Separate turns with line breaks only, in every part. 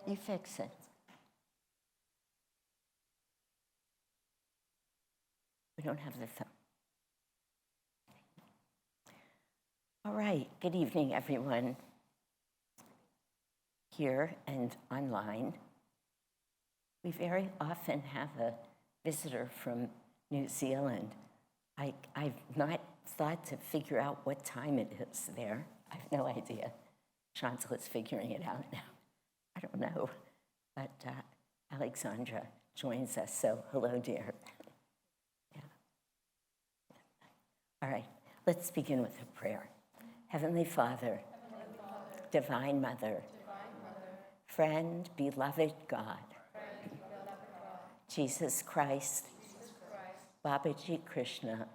you fix it. We don't have the phone. All right, good evening, everyone, here and online. We very often have a visitor from New Zealand. I've not thought to figure out what time it is there. I have no idea. Chantal is figuring it out now. I don't know. But Alexandra joins us, so hello, dear. Yeah. All right, let's begin with a prayer. Heavenly Father, Divine Mother, friend, beloved God, Jesus Christ, Babaji Krishna,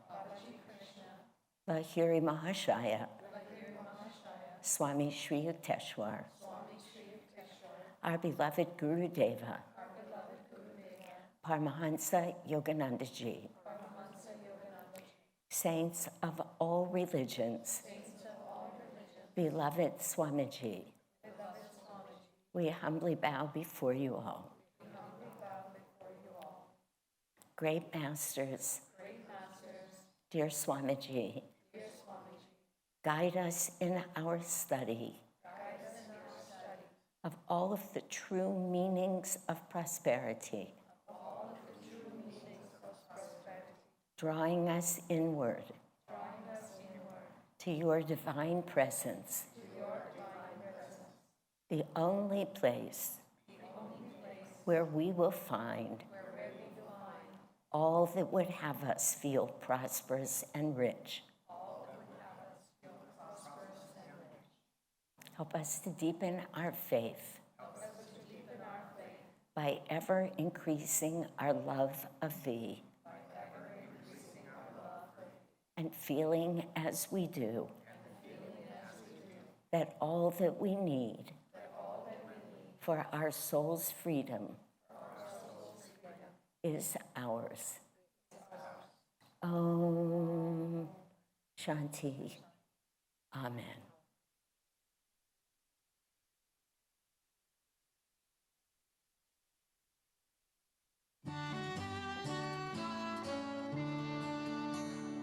Lahiri Mahashaya, Swami Sri Yukteswar, our beloved Guru Deva, Paramhansa Yogananda Ji, saints of all religions, beloved Swamiji, we humbly bow before you all. Great Masters, dear Swamiji, guide us in our study of all of the true meanings of prosperity, drawing us inward to your divine presence, the only place where we will find all that would have us feel prosperous and rich. Help us to deepen our faith by ever increasing our love of thee, and feeling as we do that all that we need for our soul's freedom is ours. Om Shanti. Amen.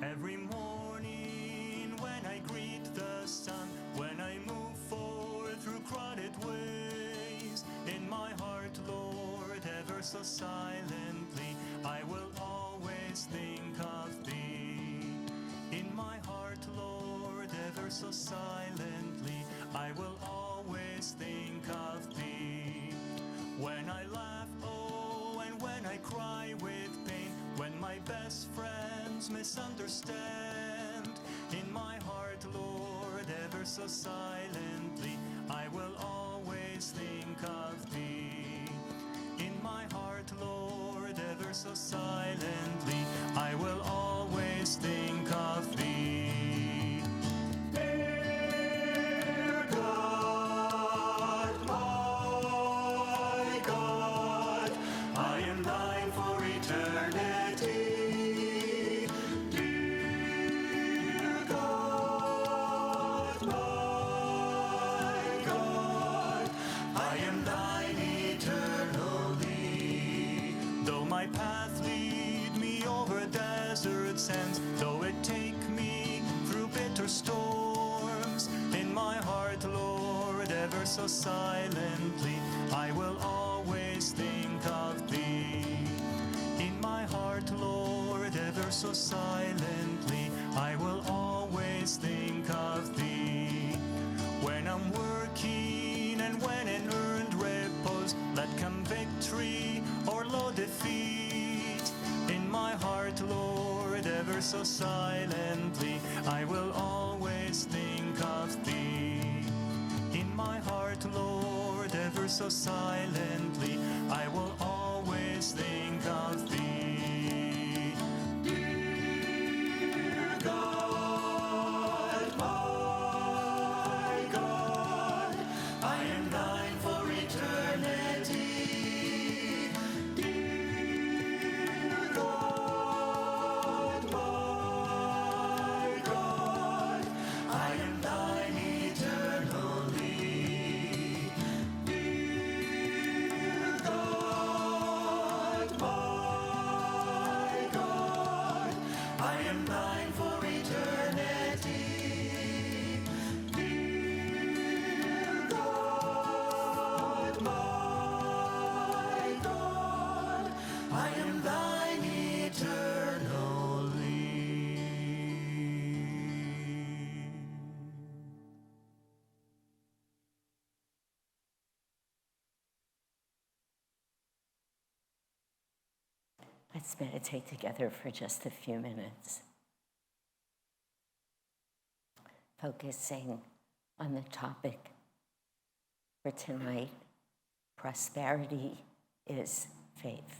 Every morning when I greet the sun, when I move forward through crowded ways, in my heart, Lord, ever so silently, I will always think of thee. In my heart, Lord, ever so silently, I will always think of thee. When I laugh, oh, and when I cry with pain, when my best friends misunderstand, in my heart, Lord, ever so silently, I will always think of thee. In my heart, Lord, ever so silently, I will always think of thee. Dear God, my God, I am thine for eternity. Dear God, my God, I am thine eternally. Though my path lead me over desert sands, though it take me through bitter storms, in my heart, Lord, ever so silently, I will always think of thee. In my heart, Lord, ever so silently, I will always think of thee. When I'm working and when in earned repose, let come victory or low defeat. In my heart, Lord, ever so silently, I will always think of thee. In my heart, Lord, ever so silently, I will always think of thee. Dear God, my God, I am thine for eternity. Dear God, my God, I am thine eternally. Dear
Let's meditate together for just a few minutes. Focusing on the topic for tonight, prosperity is faith.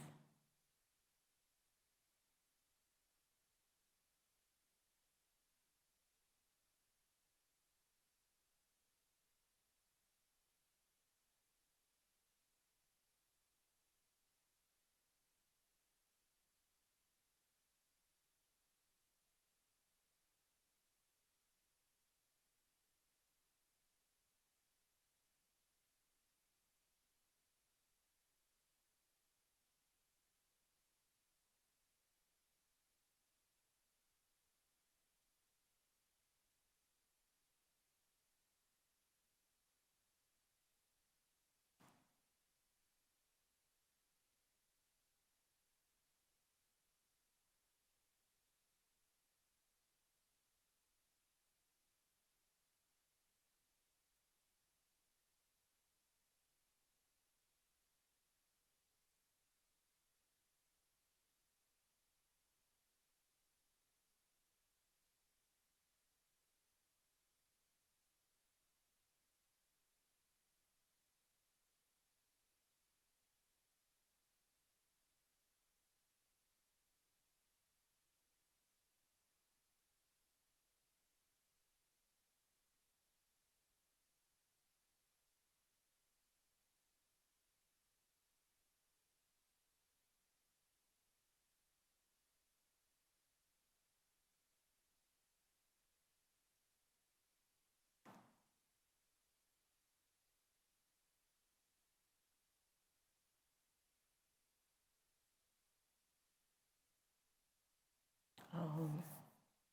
Om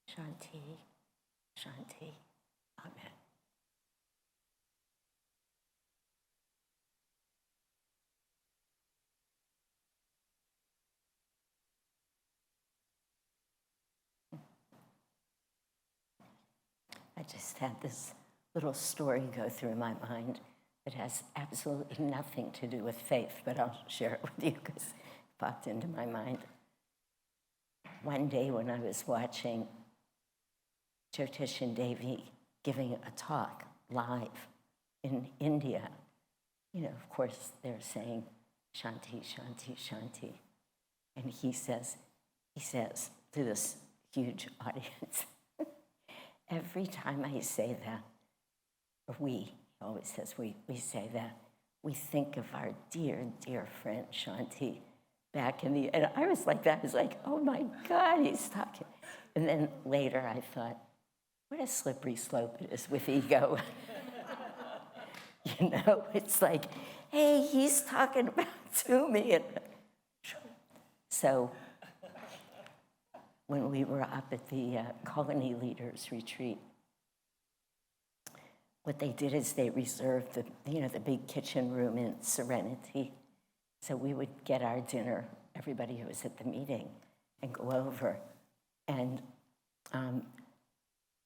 Shanti, Shanti, Amen. I just had this little story go through my mind that has absolutely nothing to do with faith, but I'll share it with you because it popped into my mind. One day when I was watching Jyotish and Devi giving a talk live in India, of course, they're saying, Shanti, Shanti, Shanti. And he says to this huge audience, every time I say that, or he always says we say that, we think of our dear, dear friend Shanti back in the, and I was like that, I was like, oh my God, he's talking. And then later I thought, what a slippery slope it is with ego. It's like, hey, he's talking about to me. And so when we were up at the colony leaders retreat, what they did is they reserved the big kitchen room in Serenity. So we would get our dinner, everybody who was at the meeting, and go over. And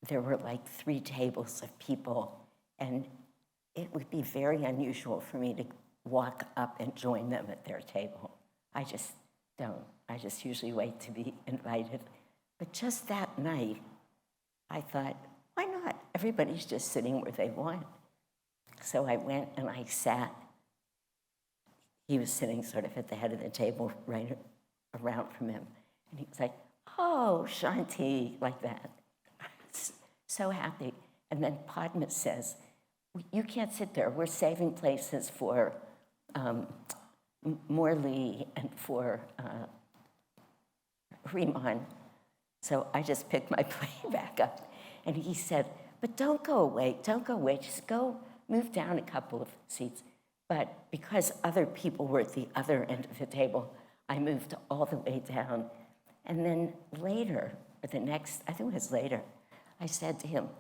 there were like 3 tables of people, and it would be very unusual for me to walk up and join them at their table. I just don't. I just usually wait to be invited. But just that night, I thought, why not? Everybody's just sitting where they want. So I went and I sat. He was sitting sort of at the head of the table right around from him. And he was like, oh, Shanti, like that. I was so happy. And then Padma says, you can't sit there. We're saving places for Morley and for Riemann. So I just picked my plate back up. And he said, but don't go away, just go move down a couple of seats. But because other people were at the other end of the table, I moved all the way down. And then later, or the next, I think it was later, I said to him,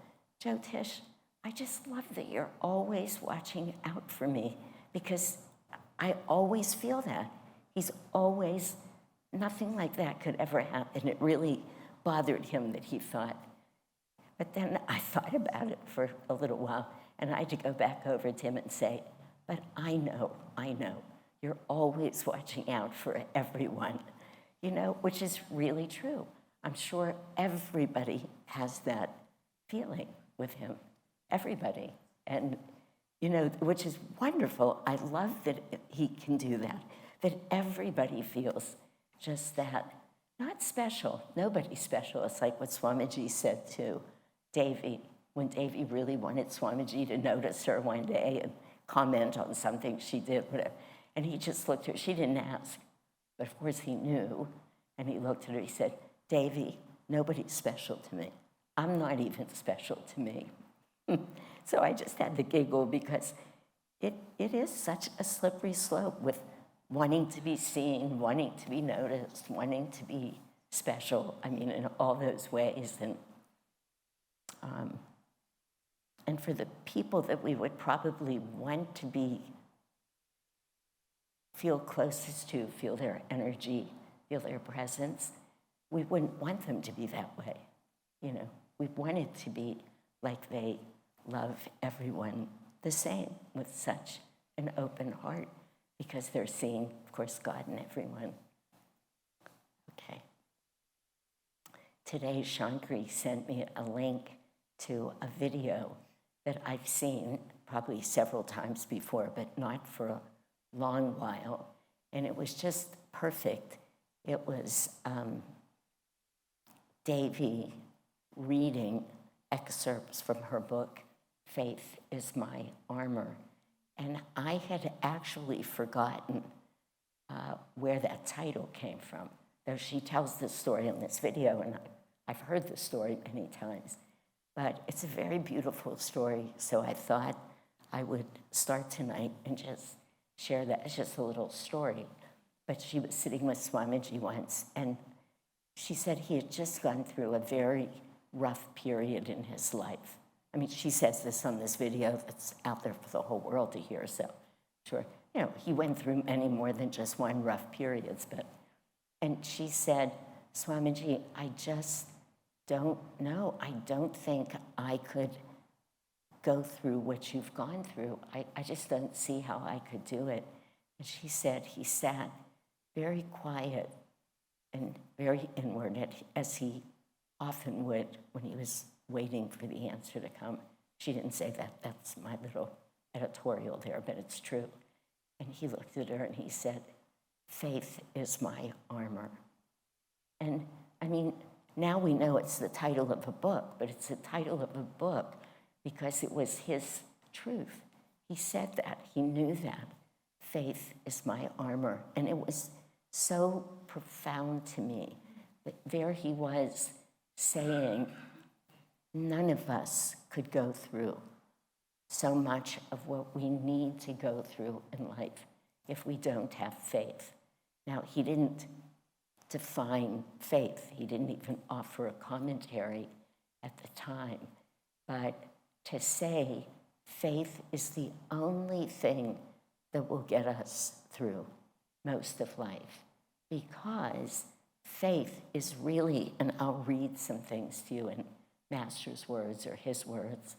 Jyotish, I just love that you're always watching out for me because I always feel that. He's always, nothing like that could ever happen. It really bothered him that he thought. But then I thought about it for a little while, and I had to go back over to him and say, but I know, you're always watching out for everyone. which is really true. I'm sure everybody has that feeling with him, everybody. And, which is wonderful. I love that he can do that everybody feels just that. Not special, nobody's special. It's like what Swamiji said to Devi, when Devi really wanted Swamiji to notice her one day and comment on something she did, whatever. And he just looked at her. She didn't ask, but of course he knew. And he looked at her, he said, Devi, nobody's special to me. I'm not even special to me. So I just had to giggle because it is such a slippery slope with wanting to be seen, wanting to be noticed, wanting to be special. I mean, in all those ways. And for the people that we would probably want to feel closest to, feel their energy, feel their presence, we wouldn't want them to be that way. We want it to be like they love everyone the same with such an open heart because they're seeing, of course, God in everyone. Okay. Today, Shankri sent me a link to a video that I've seen probably several times before, but not for a long while. And it was just perfect. It was Devi reading excerpts from her book, Faith is My Armor. And I had actually forgotten where that title came from, though she tells this story in this video, and I've heard the story many times. But it's a very beautiful story, so I thought I would start tonight and just share that. It's just a little story. But she was sitting with Swamiji once, and she said he had just gone through a very rough period in his life. I mean, she says this on this video that's out there for the whole world to hear, so sure. He went through many more than just one rough periods, and she said, Swamiji, I just don't know. I don't think I could go through what you've gone through. I just don't see how I could do it. And she said he sat very quiet and very inward, as he often would when he was waiting for the answer to come. She didn't say that. That's my little editorial there, but it's true. And he looked at her and he said, faith is my armor. And I mean, now we know it's the title of a book, but it's the title of a book because it was his truth. He said that. He knew that. Faith is my armor. And it was so profound to me that there he was saying, none of us could go through so much of what we need to go through in life if we don't have faith. Now, he didn't define faith. He didn't even offer a commentary at the time. But to say faith is the only thing that will get us through most of life, because faith is really, and I'll read some things to you in Master's words or his words,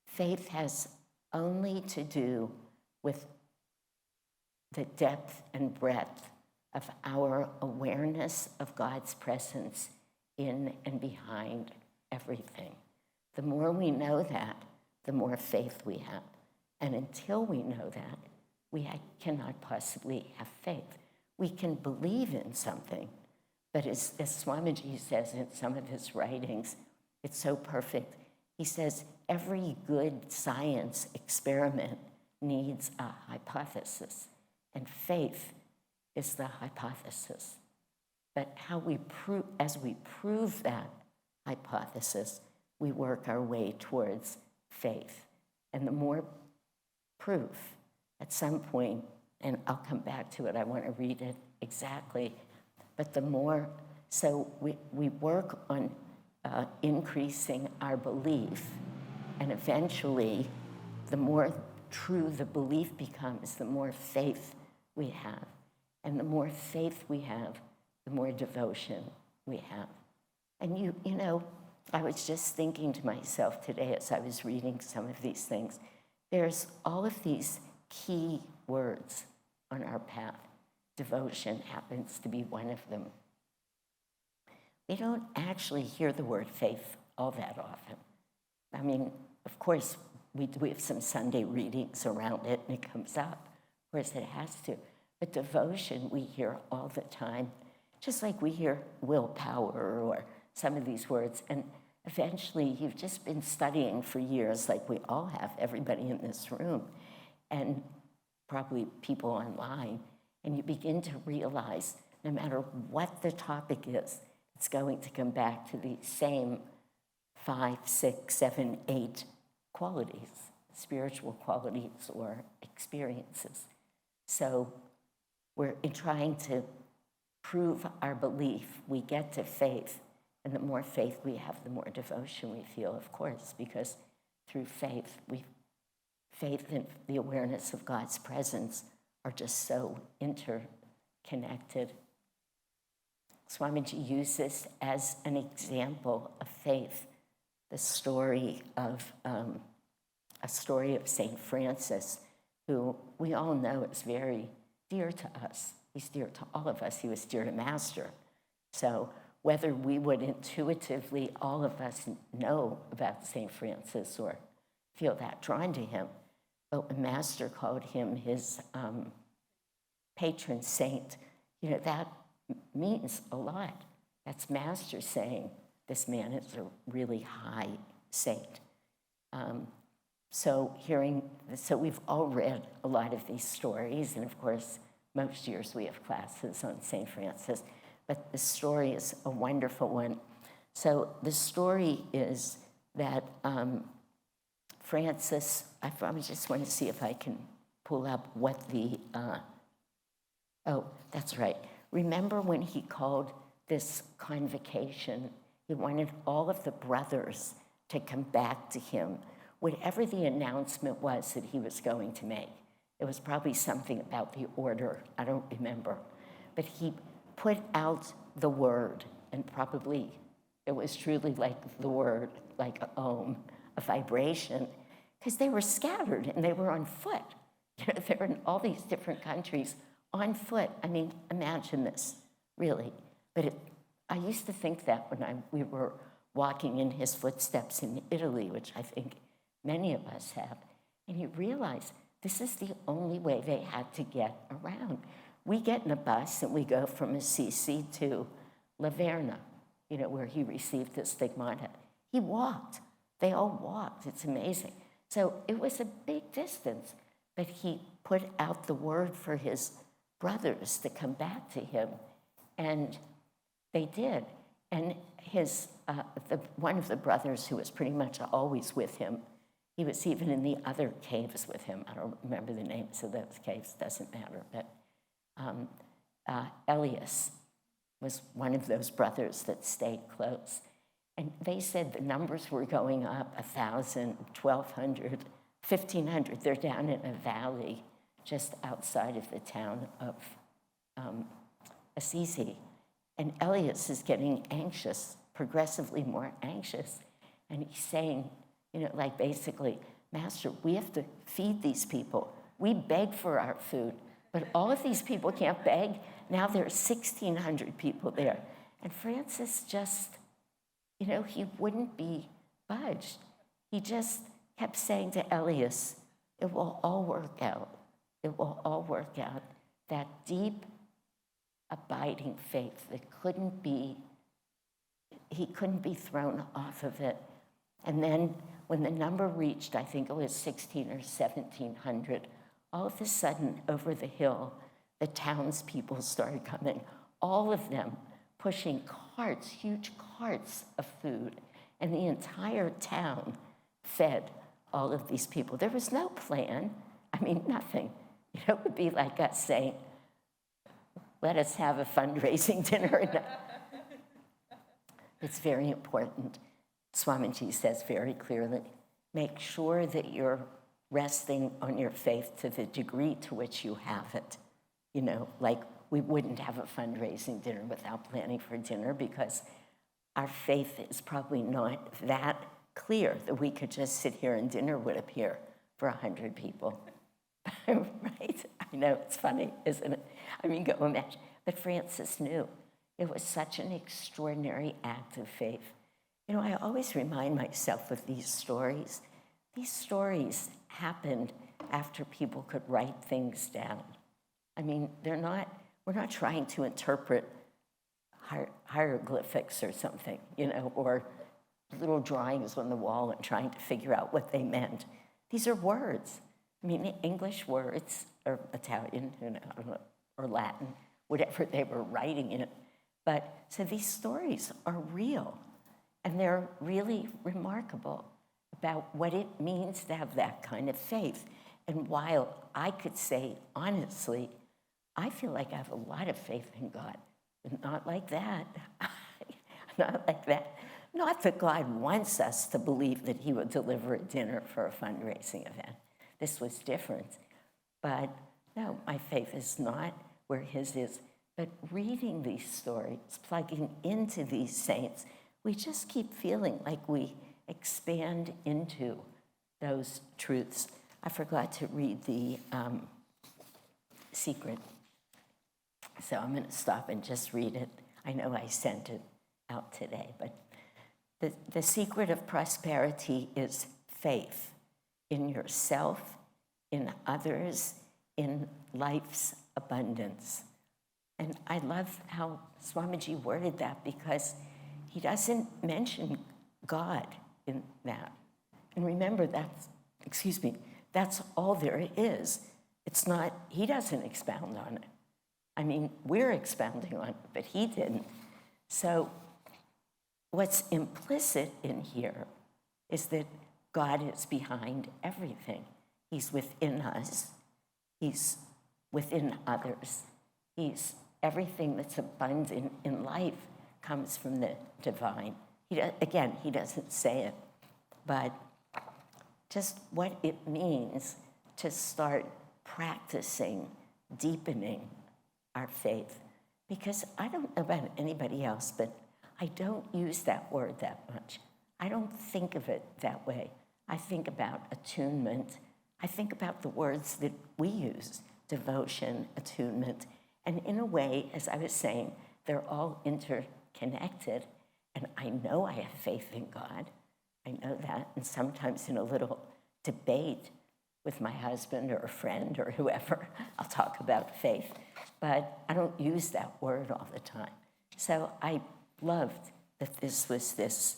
faith has only to do with the depth and breadth of our awareness of God's presence in and behind everything. The more we know that, the more faith we have. And until we know that, we cannot possibly have faith. We can believe in something, but as Swamiji says in some of his writings, it's so perfect. He says, every good science experiment needs a hypothesis, and faith is the hypothesis. But as we prove that hypothesis, we work our way towards faith. And the more proof, at some point, and I'll come back to it, I want to read it exactly, but the more, so we work on increasing our belief, and eventually, the more true the belief becomes, the more faith we have. And the more faith we have, the more devotion we have. And you know, I was just thinking to myself today as I was reading some of these things, there's all of these key words on our path. devotion happens to be one of them. We don't actually hear the word faith all that often. I mean, of course, we have some Sunday readings around it, and it comes up. Of course, it has to. But devotion, we hear all the time, just like we hear willpower or some of these words. And eventually, you've just been studying for years, like we all have, everybody in this room, and probably people online, and you begin to realize no matter what the topic is, it's going to come back to the same 5, 6, 7, 8 qualities, spiritual qualities or experiences. So we're in trying to prove our belief. We get to faith, and the more faith we have, the more devotion we feel, of course, because through faith, faith and the awareness of God's presence are just so interconnected. Swamiji uses as an example of faith the story of St. Francis, who we all know is very dear to us. He's dear to all of us. He was dear to Master. So whether we would intuitively, all of us, know about St. Francis or feel that drawn to him, but when Master called him his patron saint, that means a lot. That's Master saying this man is a really high saint. So we've all read a lot of these stories, and of course, most years we have classes on St. Francis, but the story is a wonderful one. So the story is that Francis, I probably just want to see if I can pull up what the, oh, that's right. Remember when he called this convocation, he wanted all of the brothers to come back to him, whatever the announcement was that he was going to make. It was probably something about the order, I don't remember. But he put out the word, and probably it was truly like the word, like a Om, a vibration, because they were scattered and they were on foot. They were in all these different countries on foot. I mean, imagine this, really. But I used to think that when we were walking in his footsteps in Italy, which I think many of us have, and you realize this is the only way they had to get around. We get in a bus and we go from Assisi to Laverna, where he received the stigmata. He walked. They all walked. It's amazing. So it was a big distance, but he put out the word for his brothers to come back to him, and they did. And one of the brothers who was pretty much always with him, he was even in the other caves with him. I don't remember the names of those caves, doesn't matter. But Elias was one of those brothers that stayed close. And they said the numbers were going up 1,000, 1,200, 1,500. They're down in a valley just outside of the town of Assisi. And Elias is getting anxious, progressively more anxious. And he's saying, basically, Master, we have to feed these people. We beg for our food, but all of these people can't beg. Now there are 1,600 people there. And Francis just, he wouldn't be budged. He just kept saying to Elias, it will all work out. It will all work out. That deep, abiding faith that he couldn't be thrown off of it. And then when the number reached, I think it was 1,600 or 1,700, all of a sudden over the hill, the townspeople started coming, all of them pushing carts, huge carts of food, and the entire town fed all of these people. There was no plan. I mean, nothing. It would be like us saying, let us have a fundraising dinner. It's very important. Swamiji says very clearly, make sure that you're resting on your faith to the degree to which you have it. Like we wouldn't have a fundraising dinner without planning for dinner because our faith is probably not that clear that we could just sit here and dinner would appear for 100 people. Right? I It's funny, isn't it? I mean, go imagine. But Francis knew. It was such an extraordinary act of faith. I always remind myself of these stories. These stories happened after people could write things down. I mean, we're not trying to interpret hieroglyphics or something, or little drawings on the wall and trying to figure out what they meant. These are words. I mean, English words, or Italian, or Latin, whatever they were writing in. But so these stories are real, and they're really remarkable about what it means to have that kind of faith. And while I could say, honestly, I feel like I have a lot of faith in God, but not like that. Not like that. Not that God wants us to believe that he would deliver a dinner for a fundraising event. This was different. But no, my faith is not where his is. But reading these stories, plugging into these saints, we just keep feeling like we expand into those truths. I forgot to read the secret. So I'm going to stop and just read it. I know I sent it out today, but the secret of prosperity is faith in yourself, in others, in life's abundance. And I love how Swamiji worded that, because he doesn't mention God in that. And remember, that's all there is. It's not, he doesn't expound on it. I mean, we're expounding on it, but he didn't. So what's implicit in here is that God is behind everything. He's within us. He's within others. Everything that's abundant in life comes from the divine. He doesn't say it, but just what it means to start practicing, deepening our faith. Because I don't know about anybody else, but I don't use that word that much. I don't think of it that way. I think about attunement. I think about the words that we use, devotion, attunement. And in a way, as I was saying, they're all interconnected. And I know I have faith in God. I know that. And sometimes in a little debate with my husband or a friend or whoever, I'll talk about faith. But I don't use that word all the time. So I loved that this was this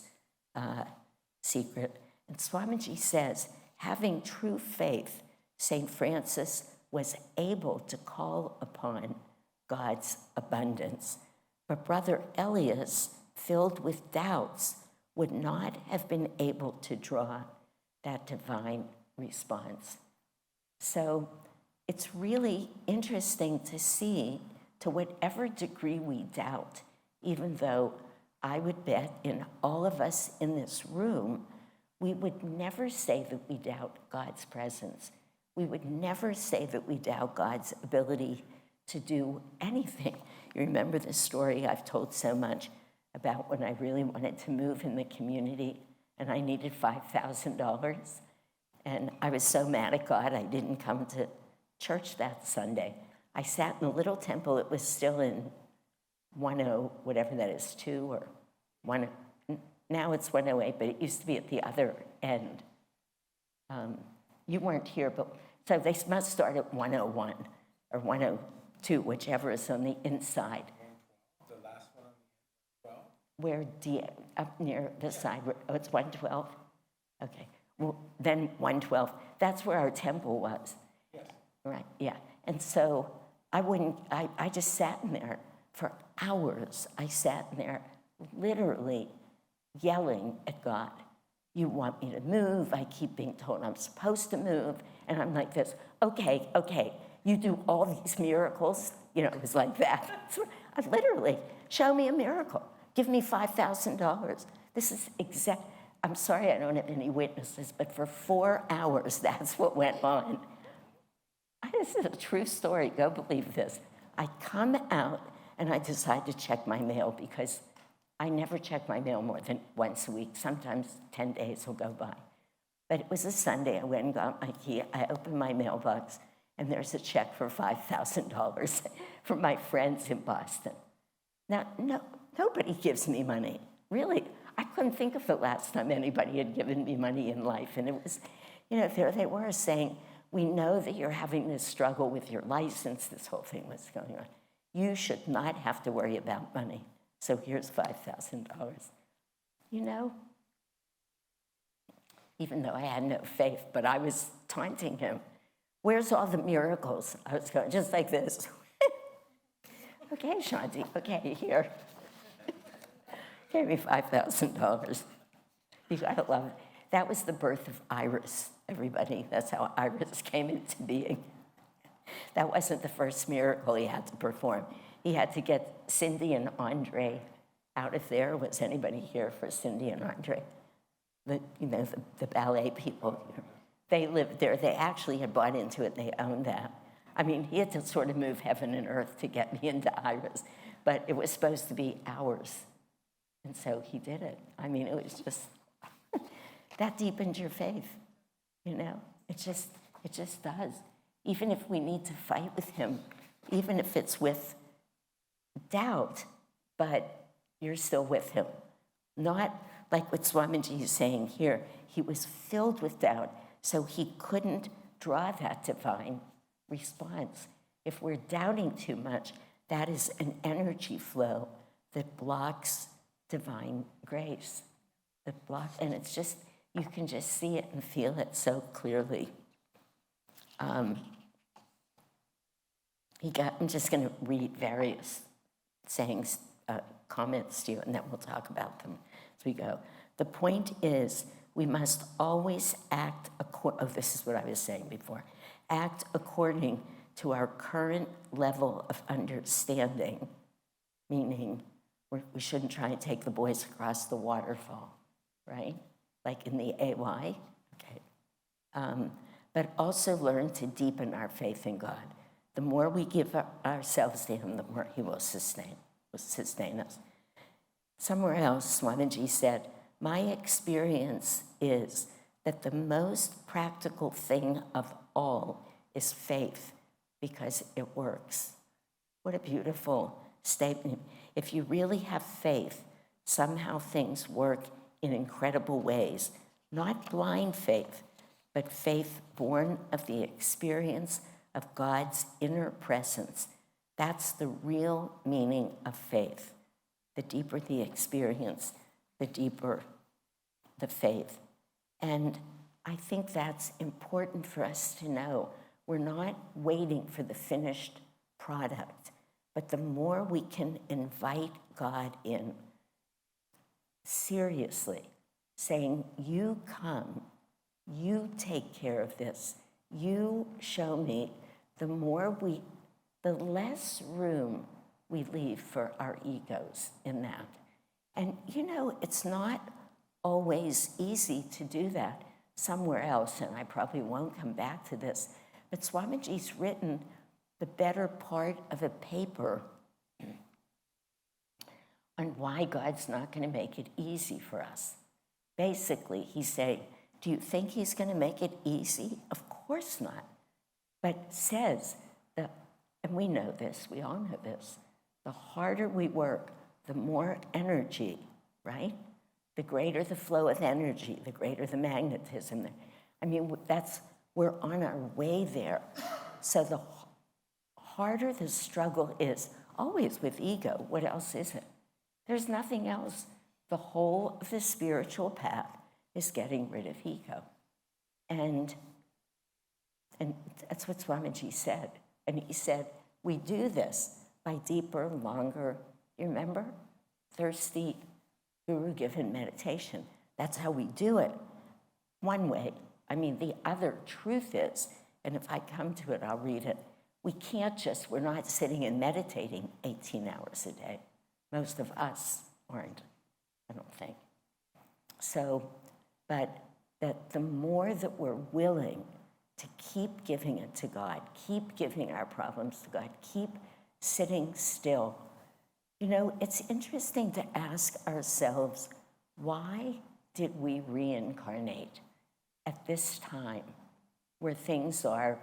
secret. And Swamiji says, having true faith, St. Francis was able to call upon God's abundance. But Brother Elias, filled with doubts, would not have been able to draw that divine response. So it's really interesting to see, to whatever degree we doubt, even though I would bet in all of us in this room, we would never say that we doubt God's presence. We would never say that we doubt God's ability to do anything. You remember the story I've told so much about when I really wanted to move in the community and I needed $5,000. And I was so mad at God I didn't come to church that Sunday. I sat in a little temple. It was still in 10, whatever that is, 2 or 1. Now it's 108, but it used to be at the other end. You weren't here, but so they must start at 101 or 102, whichever is on the inside.
The last one on the 12?
Where up near the side? Oh, it's 112? Okay. Well, then 112. That's where our temple was.
Yes.
Right, yeah. And so I just sat in there for hours. I sat in there literally yelling at God. You want me to move? I keep being told I'm supposed to move. And I'm like this, okay, you do all these miracles. It was like that. I literally, show me a miracle. Give me $5,000. This is I'm sorry I don't have any witnesses, but for 4 hours, that's what went on. This is a true story. Go believe this. I come out and I decide to check my mail because I never check my mail more than once a week. Sometimes 10 days will go by. But it was a Sunday. I went and got my key. I opened my mailbox, and there's a check for $5,000 from my friends in Boston. Now, nobody gives me money, really. I couldn't think of the last time anybody had given me money in life, and it was, there they were saying, we know that you're having this struggle with your license, this whole thing was going on. You should not have to worry about money, so here's $5,000. Even though I had no faith, but I was taunting him. Where's all the miracles? I was going just like this. Okay, Shanti, okay, here. Gave me $5,000. You gotta love it. That was the birth of Iris, everybody. That's how Iris came into being. That wasn't the first miracle he had to perform. He had to get Cindy and Andre out of there. Was anybody here for Cindy and Andre? The ballet people. They lived there. They actually had bought into it. They owned that. I mean, he had to sort of move heaven and earth to get me into Iris, but it was supposed to be ours. And so he did it. I mean, it was just, that deepened your faith, It just does. Even if we need to fight with him, even if it's with doubt, but you're still with him. Not like what Swamiji is saying here. He was filled with doubt, so he couldn't draw that divine response. If we're doubting too much, that is an energy flow that blocks divine grace. And it's just, you can just see it and feel it so clearly. I'm just going to read various sayings, comments to you, and then we'll talk about them as we go. The point is, we must always act this is what I was saying before, act according to our current level of understanding, meaning we shouldn't try and take the boys across the waterfall, right? Like in the AY, okay. But also learn to deepen our faith in God. The more we give ourselves to him, the more he will sustain us. Somewhere else, Swamiji said, my experience is that the most practical thing of all is faith, because it works. What a beautiful statement. If you really have faith, somehow things work in incredible ways. Not blind faith, but faith born of the experience of God's inner presence. That's the real meaning of faith. The deeper the experience, the deeper the faith. And I think that's important for us to know. We're not waiting for the finished product, but the more we can invite God in, seriously, saying, you come, you take care of this, you show me, the less room we leave for our egos in that. And it's not always easy to do that somewhere else, and I probably won't come back to this, but Swamiji's written the better part of a paper on why God's not going to make it easy for us. Basically, he's saying, do you think he's going to make it easy? Of course not. But says that, and we know this, we all know this, the harder we work, the more energy, right? The greater the flow of energy, the greater the magnetism. I mean, we're on our way there. So the harder the struggle is, always with ego, what else is it? There's nothing else. The whole of the spiritual path is getting rid of ego. And that's what Swamiji said. And he said, we do this by deeper, longer, you remember? Thirsty, guru-given meditation. That's how we do it. One way. I mean, the other truth is, and if I come to it, I'll read it, we're not sitting and meditating 18 hours a day. Most of us aren't, I don't think. So, but that the more that we're willing to keep giving it to God, keep giving our problems to God, keep sitting still. It's interesting to ask ourselves, why did we reincarnate at this time where things are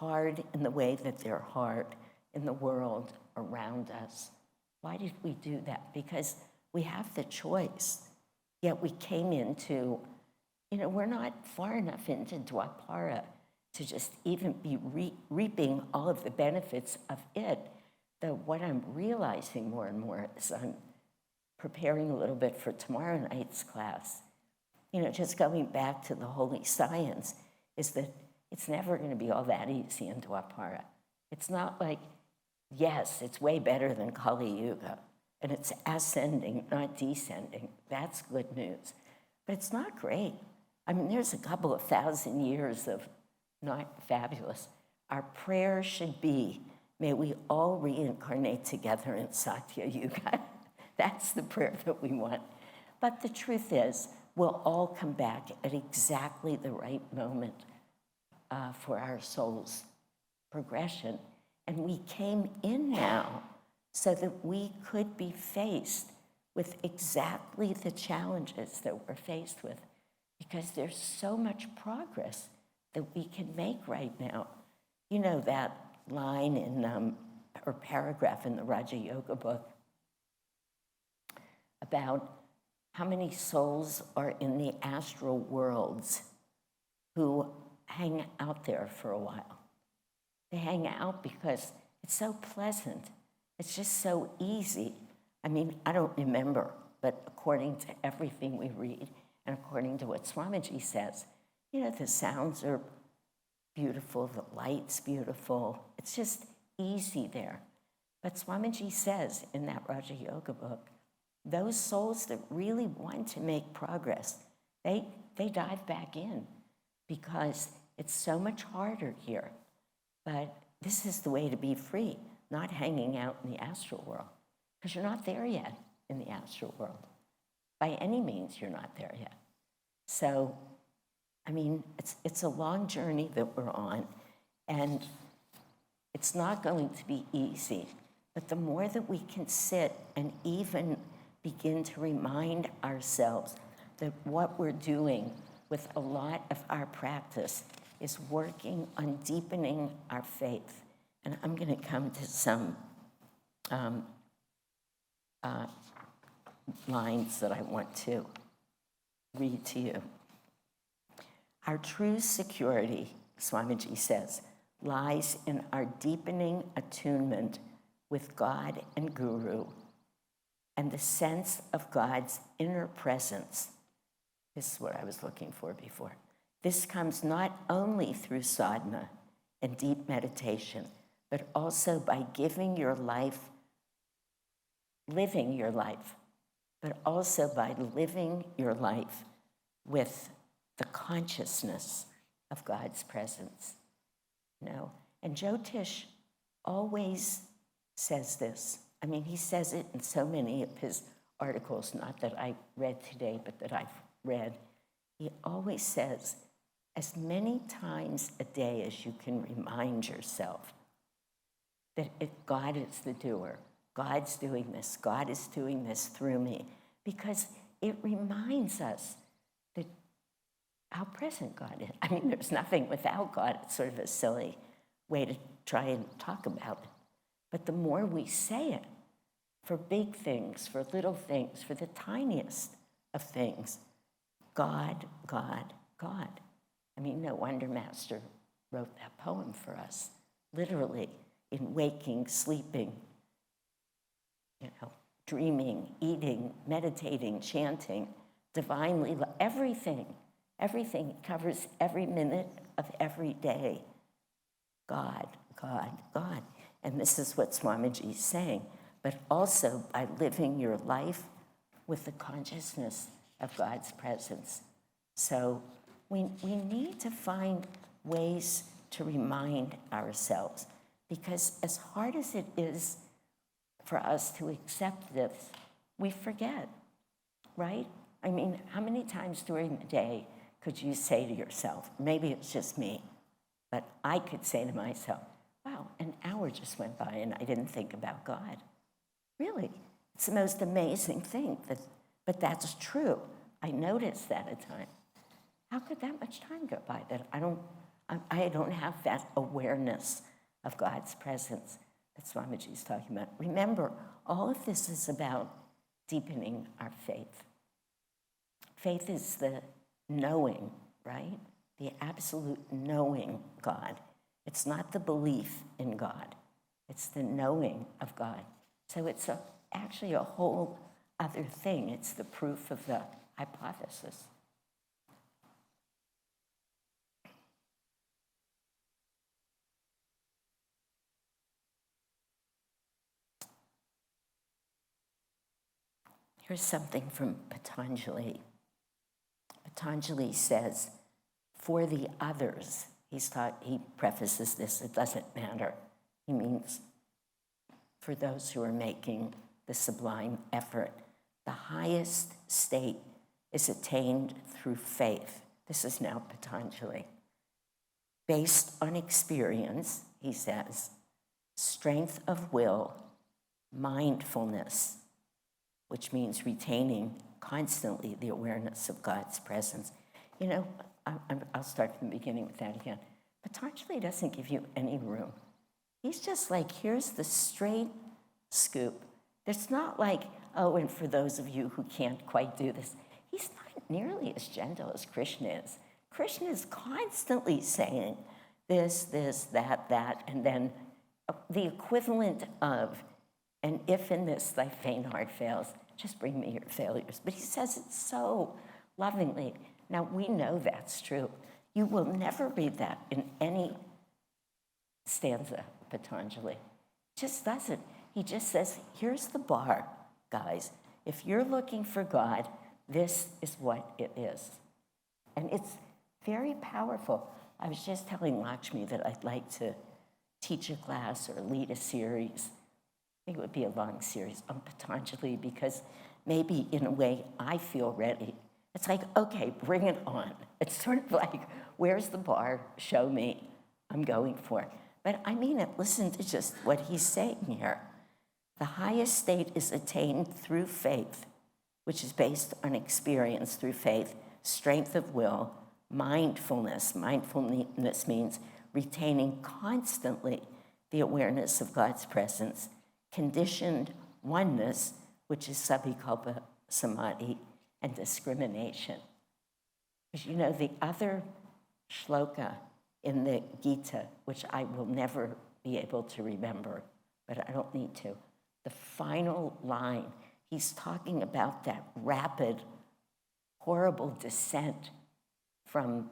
hard in the way that they're hard in the world around us. Why did we do that? Because we have the choice. Yet we came into, we're not far enough into Dwapara to just even be reaping all of the benefits of it. Though what I'm realizing more and more as I'm preparing a little bit for tomorrow night's class, just going back to the holy science, is that it's never going to be all that easy in Dwapara. It's not like, yes, it's way better than Kali Yuga, and it's ascending, not descending. That's good news. But it's not great. I mean, there's a couple of 1,000 years of not fabulous. Our prayer should be, may we all reincarnate together in Satya Yuga. That's the prayer that we want. But the truth is, we'll all come back at exactly the right moment for our soul's progression. And we came in now so that we could be faced with exactly the challenges that we're faced with, because there's so much progress that we can make right now. You know that line in, or paragraph in the Raja Yoga book about how many souls are in the astral worlds who hang out there for a while. They hang out because it's so pleasant. It's just so easy. I mean, I don't remember, but according to everything we read and according to what Swamiji says, the sounds are beautiful, the light's beautiful. It's just easy there. But Swamiji says in that Raja Yoga book, those souls that really want to make progress, they dive back in because it's so much harder here. But this is the way to be free, not hanging out in the astral world, because you're not there yet in the astral world. By any means, you're not there yet. So, I mean, it's a long journey that we're on, and it's not going to be easy. But the more that we can sit and even begin to remind ourselves that what we're doing with a lot of our practice is working on deepening our faith. And I'm going to come to some lines that I want to read to you. Our true security, Swamiji says, lies in our deepening attunement with God and Guru and the sense of God's inner presence. This is what I was looking for before. This comes not only through sadhana and deep meditation, but also by living your life, but also by living your life with the consciousness of God's presence. And Jyotish always says this. I mean, he says it in so many of his articles, not that I read today, but that I've read. He always says, as many times a day as you can remind yourself that God is the doer. God's doing this. God is doing this through me. Because it reminds us that how present God is. I mean, there's nothing without God. It's sort of a silly way to try and talk about it. But the more we say it, for big things, for little things, for the tiniest of things, God, God, God. I mean, no wonder Master wrote that poem for us, literally, in waking, sleeping, dreaming, eating, meditating, chanting, divinely, everything covers every minute of every day. God, God, God. And this is what Swamiji is saying, but also by living your life with the consciousness of God's presence. So we need to find ways to remind ourselves, because as hard as it is for us to accept this, we forget, right? I mean, how many times during the day could you say to yourself, maybe it's just me, but I could say to myself, wow, an hour just went by and I didn't think about God. Really, it's the most amazing thing, but that's true. I noticed that at times. How could that much time go by that I don't have that awareness of God's presence that Swamiji's talking about. Remember, all of this is about deepening our faith. Faith is the knowing, right? The absolute knowing God. It's not the belief in God. It's the knowing of God. So it's actually a whole other thing. It's the proof of the hypothesis. Here's something from Patanjali. Patanjali says, for the others, he prefaces this, it doesn't matter. He means for those who are making the sublime effort, the highest state is attained through faith. This is now Patanjali. Based on experience, he says, strength of will, mindfulness, which means retaining constantly the awareness of God's presence. You know, I'll start from the beginning with that again. Patanjali doesn't give you any room. He's just like, here's the straight scoop. It's not like, oh, and for those of you who can't quite do this, he's not nearly as gentle as Krishna is. Krishna is constantly saying this, that, and then the equivalent of, and if in this thy faint heart fails, just bring me your failures. But he says it so lovingly. Now, we know that's true. You will never read that in any stanza of Patanjali. Just doesn't. He just says, here's the bar, guys. If you're looking for God, this is what it is. And it's very powerful. I was just telling Lakshmi that I'd like to teach a class or lead a series. I think it would be a long series on Patanjali because maybe in a way I feel ready. It's like, okay, bring it on. It's sort of like, where's the bar? Show me. I'm going for it. But I mean it. Listen to just what he's saying here. The highest state is attained through faith, which is based on experience through faith, strength of will, mindfulness. Mindfulness means retaining constantly the awareness of God's presence, conditioned oneness, which is sabhikalpa samadhi, and discrimination. Because you know, the other shloka in the Gita, which I will never be able to remember, but I don't need to, the final line, he's talking about that rapid, horrible descent from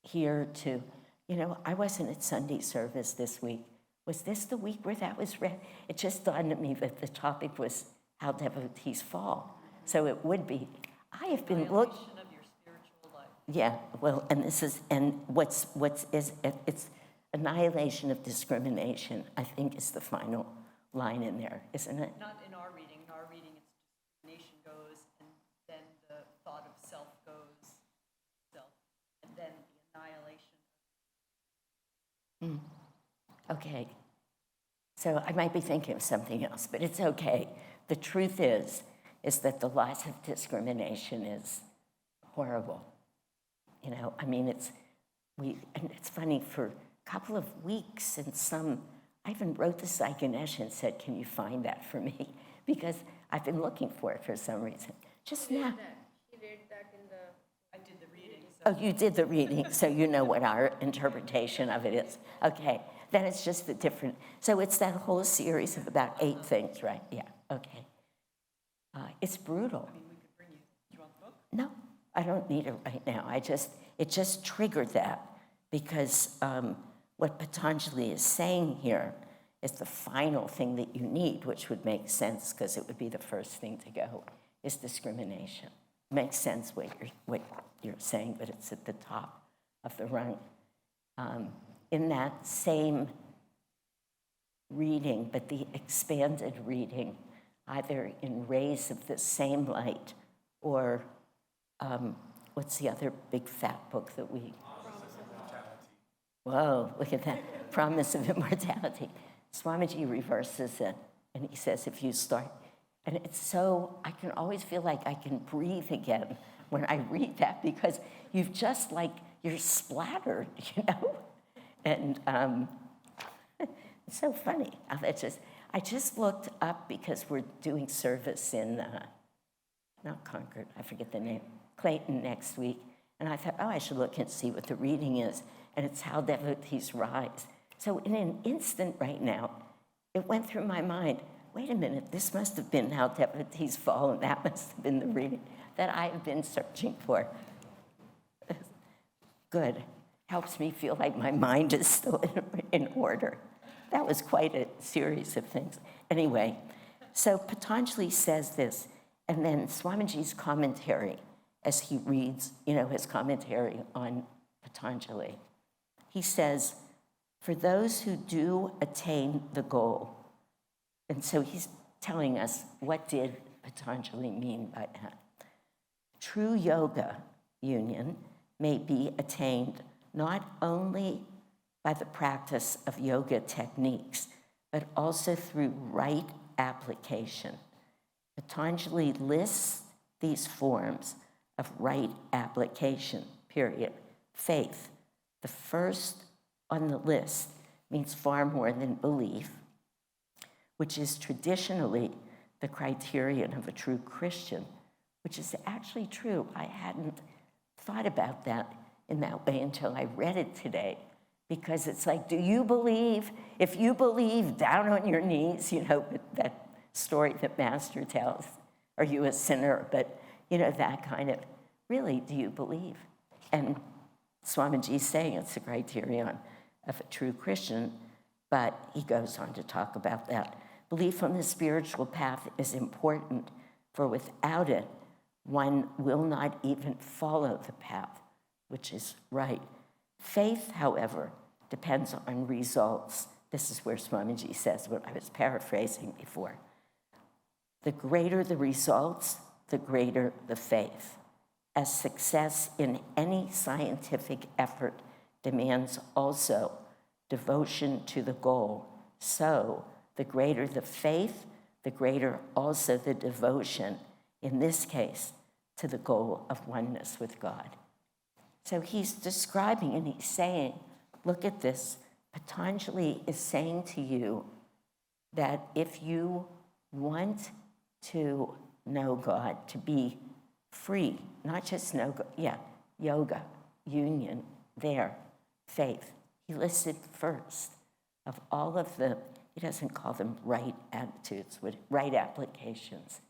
here to, you know, I wasn't at Sunday service this week. Was this the week where that was read? It just dawned on me that the topic was how devotees fall. So it would be. I have been looking.
Of your spiritual life.
Yeah, well, and this is, and it's annihilation of discrimination, I think is the final line in there, isn't it?
Not in our reading. In our reading, it's discrimination goes, and then the thought of self goes, self, and then the annihilation.
Okay. So I might be thinking of something else, but it's okay. The truth is that the loss of discrimination is horrible. You know, I mean, and it's funny, for a couple of weeks and I even wrote to Sai Ganesh and said, can you find that for me? Because I've been looking for it for some reason. Just now.
He read that in the...
I did the reading. So
Oh, you did the reading, so you know what our interpretation of it is. Okay, then it's just a different, so it's that whole series of about 8 things, right? Yeah, okay. It's brutal.
I mean, we could bring you. Do you want the book?
No, I don't need it right now. It just triggered that because what Patanjali is saying here is the final thing that you need, which would make sense because it would be the first thing to go, is discrimination. Makes sense what you're saying, but it's at the top of the rung. In that same reading, but the expanded reading, either in Rays of the Same Light or what's the other big fat book that we...
Promise of Immortality.
Whoa, look at that. Promise of Immortality. Swamiji reverses it, and he says if you start... And it's so, I can always feel like I can breathe again when I read that because you've just like you're splattered, you know? And it's so funny. I just looked up because we're doing service in, not Concord, I forget the name, Clayton next week. And I thought, oh, I should look and see what the reading is. And it's How Devotees Rise. So in an instant right now, it went through my mind, wait a minute, this must have been How Devotees Fall, and that must have been the reading that I have been searching for. Good. Helps me feel like my mind is still in order. That was quite a series of things. Anyway, so Patanjali says this, and then Swamiji's commentary, as he reads, his commentary on Patanjali. He says, for those who do attain the goal, and so he's telling us what did Patanjali mean by that. True yoga union may be attained not only by the practice of yoga techniques, but also through right application. Patanjali lists these forms of right application, period. Faith, the first on the list, means far more than belief, which is traditionally the criterion of a true Christian, which is actually true. I hadn't thought about that in that way until I read it today, because it's like, do you believe? If you believe, down on your knees, that story that Master tells, are you a sinner? But, that kind of, really, do you believe? And Swamiji's saying it's the criterion of a true Christian, but he goes on to talk about that. Belief on the spiritual path is important, for without it, one will not even follow the path, which is right. Faith, however, depends on results. This is where Swamiji says what I was paraphrasing before. The greater the results, the greater the faith. As success in any scientific effort demands also devotion to the goal, so the greater the faith, the greater also the devotion, in this case, to the goal of oneness with God. So he's describing and he's saying, look at this. Patanjali is saying to you that if you want to know God, to be free, not just know God, yoga, union, there, faith. He listed first of all of the, he doesn't call them right attitudes, but right applications,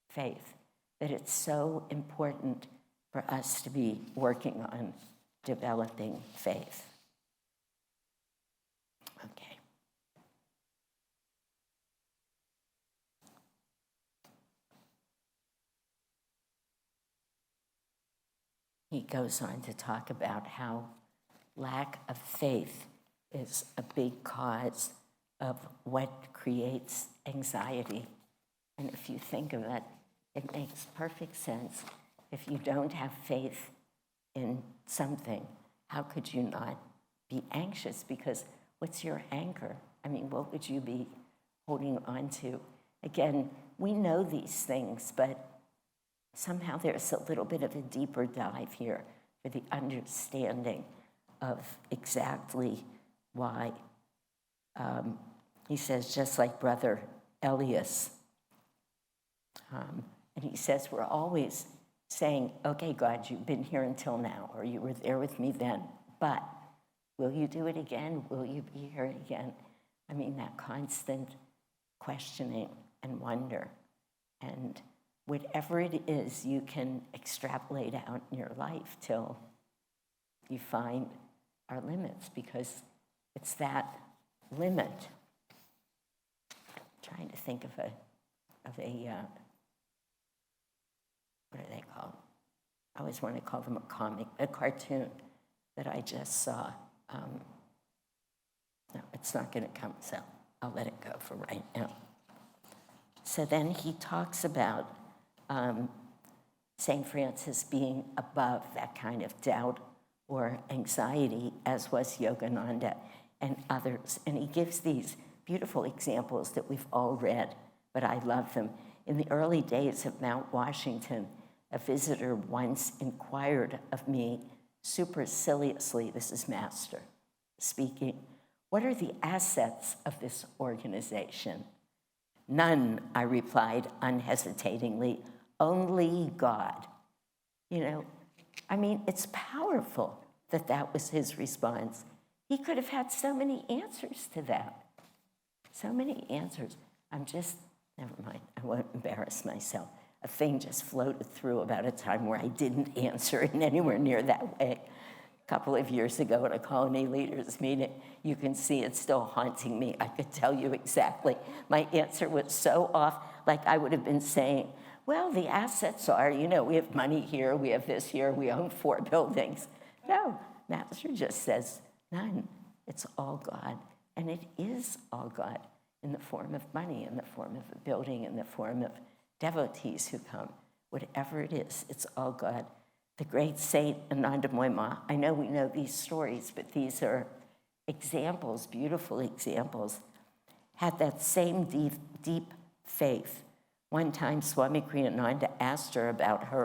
faith, that it's so important for us to be working on developing faith. Okay. He goes on to talk about how lack of faith is a big cause of what creates anxiety. And if you think of it, it makes perfect sense. If you don't have faith in something, how could you not be anxious? Because what's your anchor? I mean, what would you be holding on to? Again, we know these things, but somehow there's a little bit of a deeper dive here for the understanding of exactly why. He says, just like Brother Elias, and he says, we're always saying, okay, God, you've been here until now, or you were there with me then, but will you do it again? Will you be here again? I mean, that constant questioning and wonder. And whatever it is, you can extrapolate out in your life till you find our limits, because it's that limit. I'm trying to think of a what are they called? I always want to call them a cartoon that I just saw. No, it's not going to come, so I'll let it go for right now. So then he talks about St. Francis being above that kind of doubt or anxiety, as was Yogananda and others. And he gives these beautiful examples that we've all read, but I love them. In the early days of Mount Washington, a visitor once inquired of me superciliously, this is Master speaking, what are the assets of this organization? None, I replied unhesitatingly, only God. I mean, it's powerful that that was his response. He could have had so many answers to that. So many answers. Never mind, I won't embarrass myself. A thing just floated through about a time where I didn't answer in anywhere near that way. A couple of years ago at a colony leaders meeting, you can see it's still haunting me. I could tell you exactly. My answer was so off, like I would have been saying, well, the assets are, we have money here, we have this here, we own 4 buildings. No, Master just says, none. It's all God. And it is all God in the form of money, in the form of a building, in the form of devotees who come. Whatever it is, it's all God. The great saint Ananda, I know we know these stories, but these are examples, beautiful examples, had that same deep faith. One time, Swami Kriyananda asked her about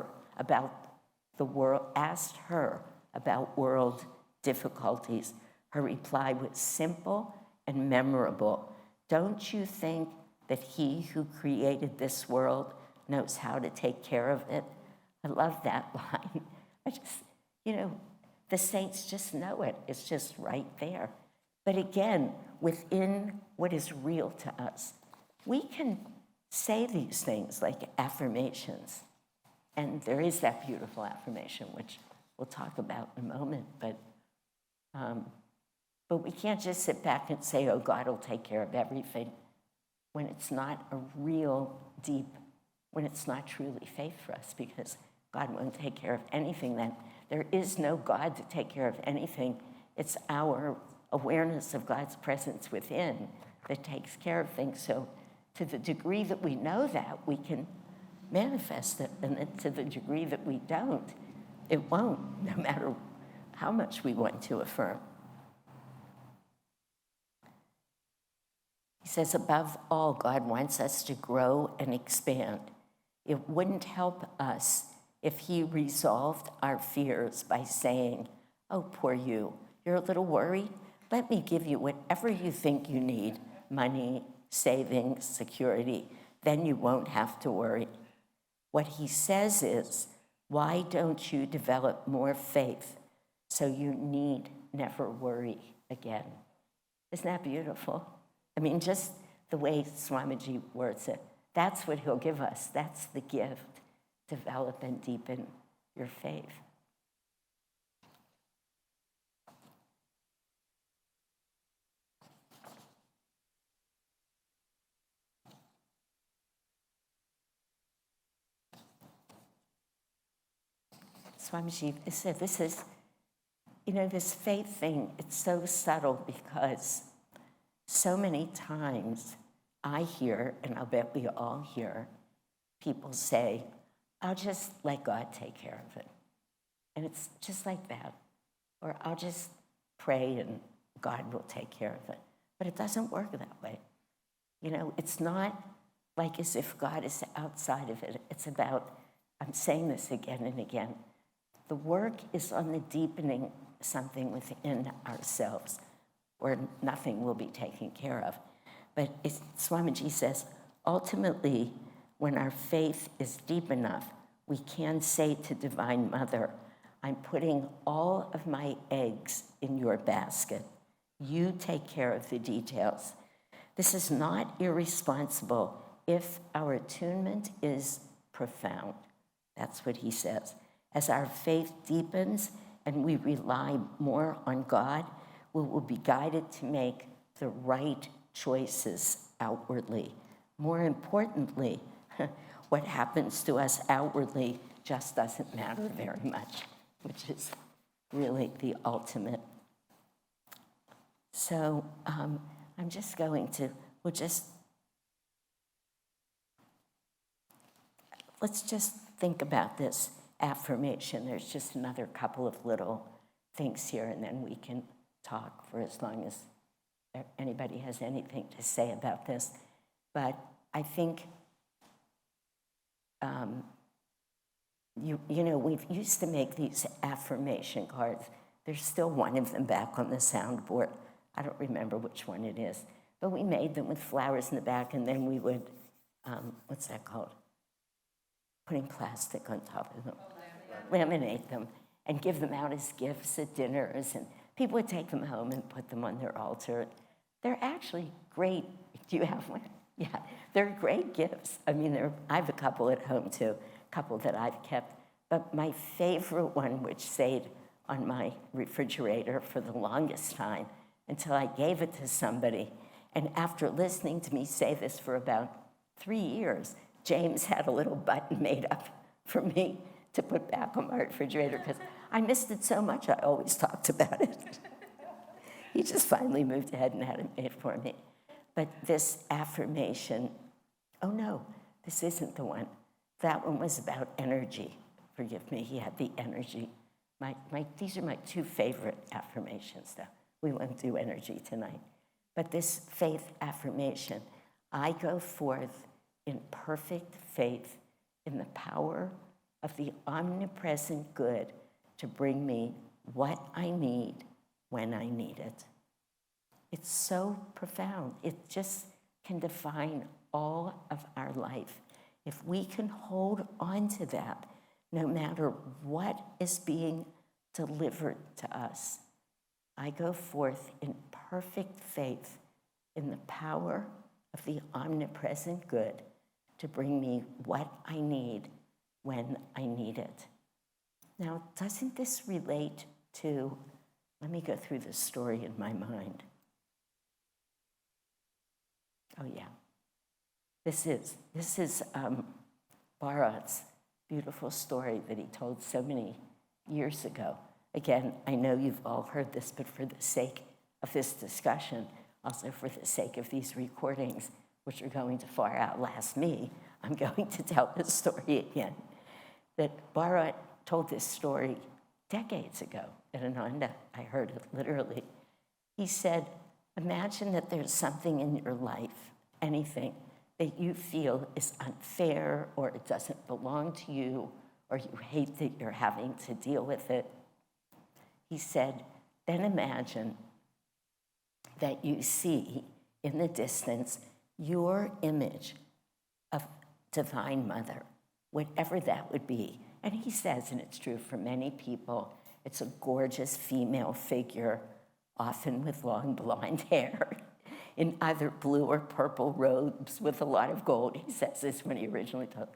world difficulties. Her reply was simple and memorable. Don't you think that he who created this world knows how to take care of it? I love that line. The saints just know it. It's just right there. But again, within what is real to us, we can say these things like affirmations. And there is that beautiful affirmation, which we'll talk about in a moment. But we can't just sit back and say, oh, God will take care of everything, when it's not a real deep, when it's not truly faith for us, because God won't take care of anything then. There is no God to take care of anything. It's our awareness of God's presence within that takes care of things. So to the degree that we know that, we can manifest it. And then to the degree that we don't, it won't, no matter how much we want to affirm. He says, above all, God wants us to grow and expand. It wouldn't help us if he resolved our fears by saying, oh, poor you, you're a little worried? Let me give you whatever you think you need, money, savings, security. Then you won't have to worry. What he says is, why don't you develop more faith so you need never worry again? Isn't that beautiful? I mean, just the way Swamiji words it, that's what he'll give us. That's the gift. Develop and deepen your faith. Swamiji said, this faith thing, it's so subtle because so many times I hear, and I'll bet we all hear, people say, I'll just let God take care of it. And it's just like that. Or I'll just pray and God will take care of it. But it doesn't work that way. It's not like as if God is outside of it. It's about, I'm saying this again and again, the work is on the deepening something within ourselves, or nothing will be taken care of. But Swamiji says, ultimately, when our faith is deep enough, we can say to Divine Mother, I'm putting all of my eggs in your basket. You take care of the details. This is not irresponsible if our attunement is profound. That's what he says. As our faith deepens and we rely more on God, we will be guided to make the right choices outwardly. More importantly, what happens to us outwardly just doesn't matter very much, which is really the ultimate. So I'm just going to, let's just think about this affirmation. There's just another couple of little things here, and then we can talk for as long as anybody has anything to say about this. But I think you know, we've used to make these affirmation cards. There's still one of them back on the soundboard. I don't remember which one it is. But we made them with flowers in the back, and then we would, what's that called? Putting plastic on top of them. Laminate them and give them out as gifts at dinners. And people would take them home and put them on their altar. They're actually great. Do you have one? Yeah, they're great gifts. I mean, I have a couple at home too, a couple that I've kept. But my favorite one, which stayed on my refrigerator for the longest time until I gave it to somebody. And after listening to me say this for about 3 years, James had a little button made up for me to put back on my refrigerator because I missed it so much, I always talked about it. He just finally moved ahead and had it made for me. But this affirmation, oh no, this isn't the one. That one was about energy. Forgive me, he had the energy. These are my two favorite affirmations, though. We won't do energy tonight. But this faith affirmation, I go forth in perfect faith in the power of the omnipresent good to bring me what I need when I need it. It's so profound. It just can define all of our life. If we can hold on to that, no matter what is being delivered to us, I go forth in perfect faith in the power of the omnipresent good to bring me what I need when I need it. Now, doesn't this relate to, let me go through the story in my mind. Oh yeah, this is Bharat's beautiful story that he told so many years ago. Again, I know you've all heard this, but for the sake of this discussion, also for the sake of these recordings, which are going to far outlast me, I'm going to tell this story again. That Bharat told this story decades ago at Ananda. I heard it literally. He said, imagine that there's something in your life, anything, that you feel is unfair or it doesn't belong to you or you hate that you're having to deal with it. He said, then imagine that you see in the distance your image of Divine Mother, whatever that would be. And he says, and it's true for many people, it's a gorgeous female figure, often with long blonde hair, in either blue or purple robes with a lot of gold. He says this when he originally told.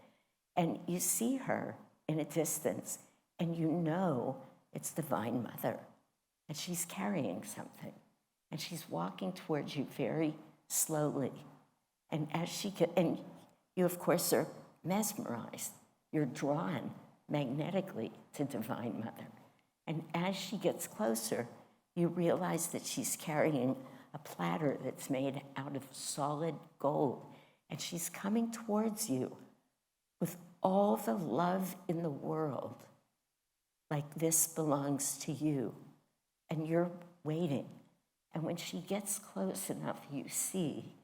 And you see her in a distance, and you know it's Divine Mother. And she's carrying something. And she's walking towards you very slowly. And as she and you, of course, are mesmerized. You're drawn magnetically to Divine Mother. And as she gets closer, you realize that she's carrying a platter that's made out of solid gold. And she's coming towards you with all the love in the world. Like, this belongs to you. And you're waiting. And when she gets close enough, you see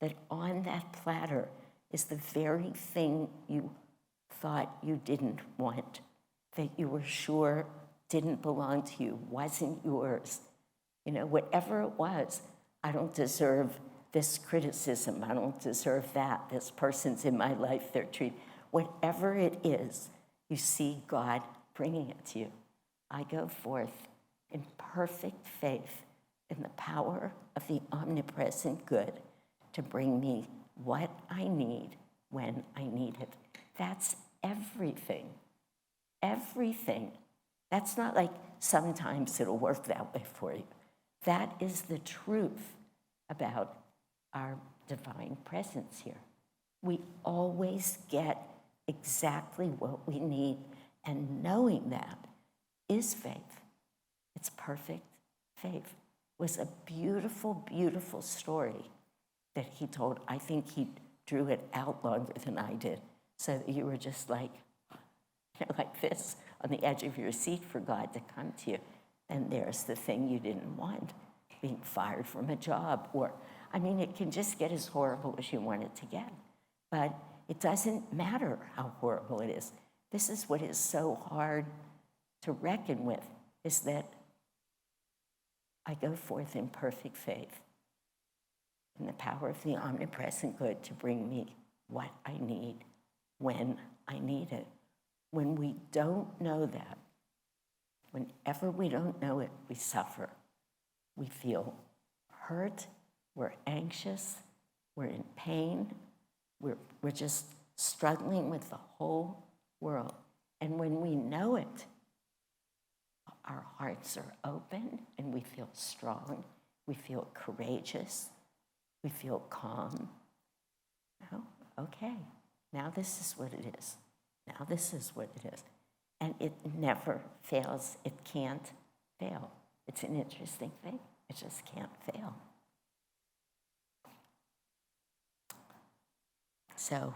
that on that platter is the very thing you thought you didn't want, that you were sure didn't belong to you, wasn't yours. You know, whatever it was, I don't deserve this criticism, I don't deserve that, this person's in my life, they're treated. Whatever it is, you see God bringing it to you. I go forth in perfect faith in the power of the omnipresent good to bring me what I need when I need it. That's everything. Everything. That's not like sometimes it'll work that way for you. That is the truth about our divine presence here. We always get exactly what we need, and knowing that is faith. It's perfect faith. It was a beautiful, beautiful story that he told. I think he drew it out longer than I did, so that you were just like, like this on the edge of your seat for God to come to you. And there's the thing you didn't want, being fired from a job, or, I mean, it can just get as horrible as you want it to get. But it doesn't matter how horrible it is. This is what is so hard to reckon with, is that I go forth in perfect faith in the power of the omnipresent good to bring me what I need when I need it. When we don't know that, whenever we don't know it, we suffer. We feel hurt, we're anxious, we're in pain, we're just struggling with the whole world. And when we know it, our hearts are open and we feel strong, we feel courageous, we feel calm. Oh, okay, now this is what it is. Now this is what it is. And it never fails. It can't fail. It's an interesting thing. It just can't fail. So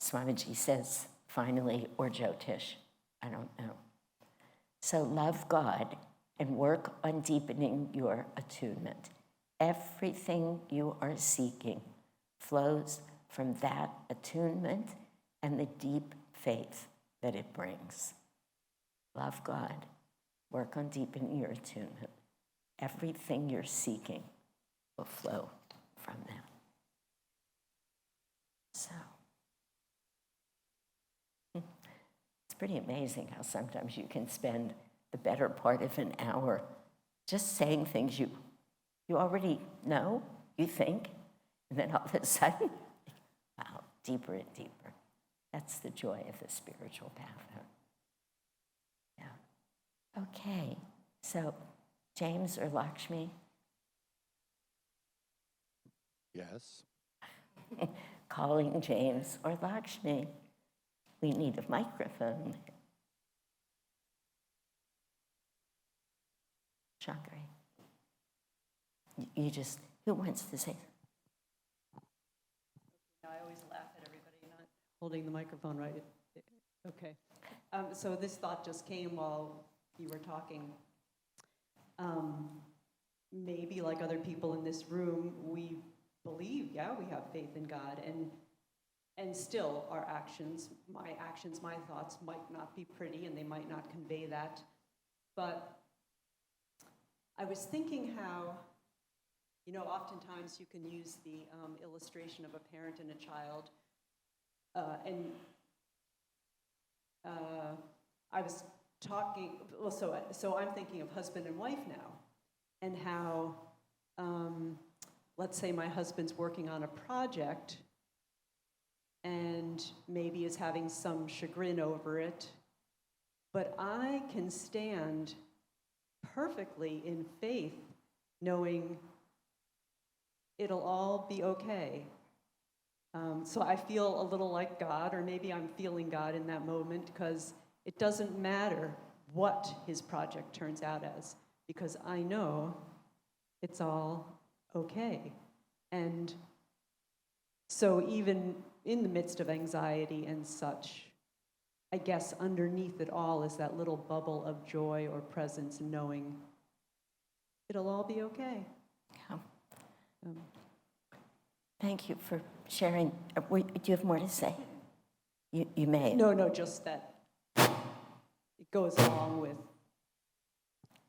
Swamiji says, finally, or Jyotish, I don't know. So love God and work on deepening your attunement. Everything you are seeking flows from that attunement and the deep faith that it brings. Love God. Work on deepening your attunement. Everything you're seeking will flow from that. So, it's pretty amazing how sometimes you can spend the better part of an hour just saying things you already know, you think, and then all of a sudden, wow, deeper and deeper. That's the joy of the spiritual path. Huh? Yeah. Okay, so James or Lakshmi?
Yes.
Calling James or Lakshmi. We need a microphone. Shankari. You just, who wants to say?
I always laugh at everybody not holding the microphone right. Okay. So this thought just came while you were talking. Maybe like other people in this room, we believe, yeah, we have faith in God, and still our actions, my thoughts might not be pretty and they might not convey that. But I was thinking how, oftentimes you can use the illustration of a parent and a child, I was talking, well, so I'm thinking of husband and wife now, and how, let's say my husband's working on a project and maybe is having some chagrin over it, but I can stand perfectly in faith knowing it'll all be okay. So I feel a little like God, or maybe I'm feeling God in that moment, because it doesn't matter what his project turns out as, because I know it's all okay. And so even in the midst of anxiety and such, I guess underneath it all is that little bubble of joy or presence, knowing it'll all be okay.
Yeah. Thank you for sharing. Do you have more to say? You may.
No, just that it goes along with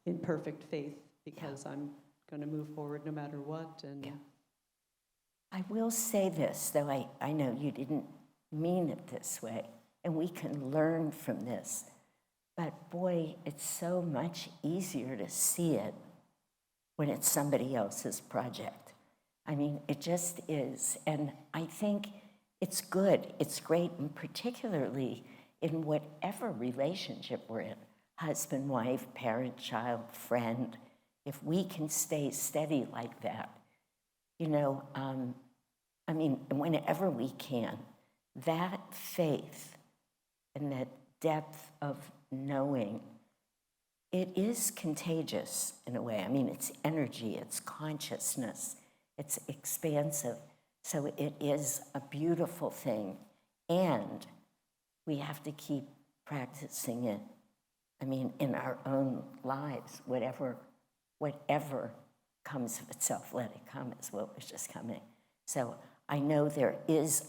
in perfect faith, because I'm going to move forward no matter what. And
yeah. I will say this, though I know you didn't mean it this way, and we can learn from this, but boy, it's so much easier to see it when it's somebody else's project. I mean, it just is, and I think it's good, it's great, and particularly in whatever relationship we're in, husband, wife, parent, child, friend, if we can stay steady like that, I mean, whenever we can, that faith and that depth of knowing, it is contagious in a way. I mean, it's energy, it's consciousness, it's expansive. So it is a beautiful thing, and we have to keep practicing it. I mean, in our own lives, whatever comes of itself, let it come, is what was just coming. So I know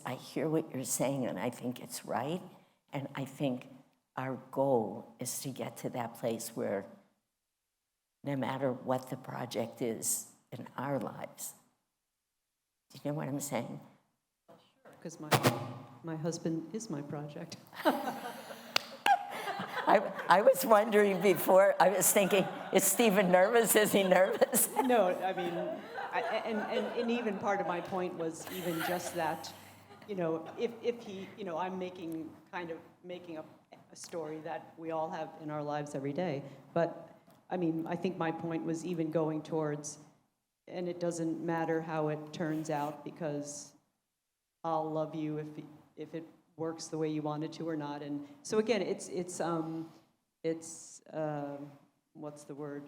I hear what you're saying, and I think it's right, And I think our goal is to get to that place where no matter what the project is in our lives, do you know what I'm saying?
Because my husband is my project.
I was wondering before, I was thinking, is Stephen nervous? Is he nervous?
No, I mean, and even part of my point was even just that, if he, I'm making a story that we all have in our lives every day. But, I mean, I think my point was even going towards, and it doesn't matter how it turns out because I'll love you if it works the way you want it to or not. And so again, it's what's the word?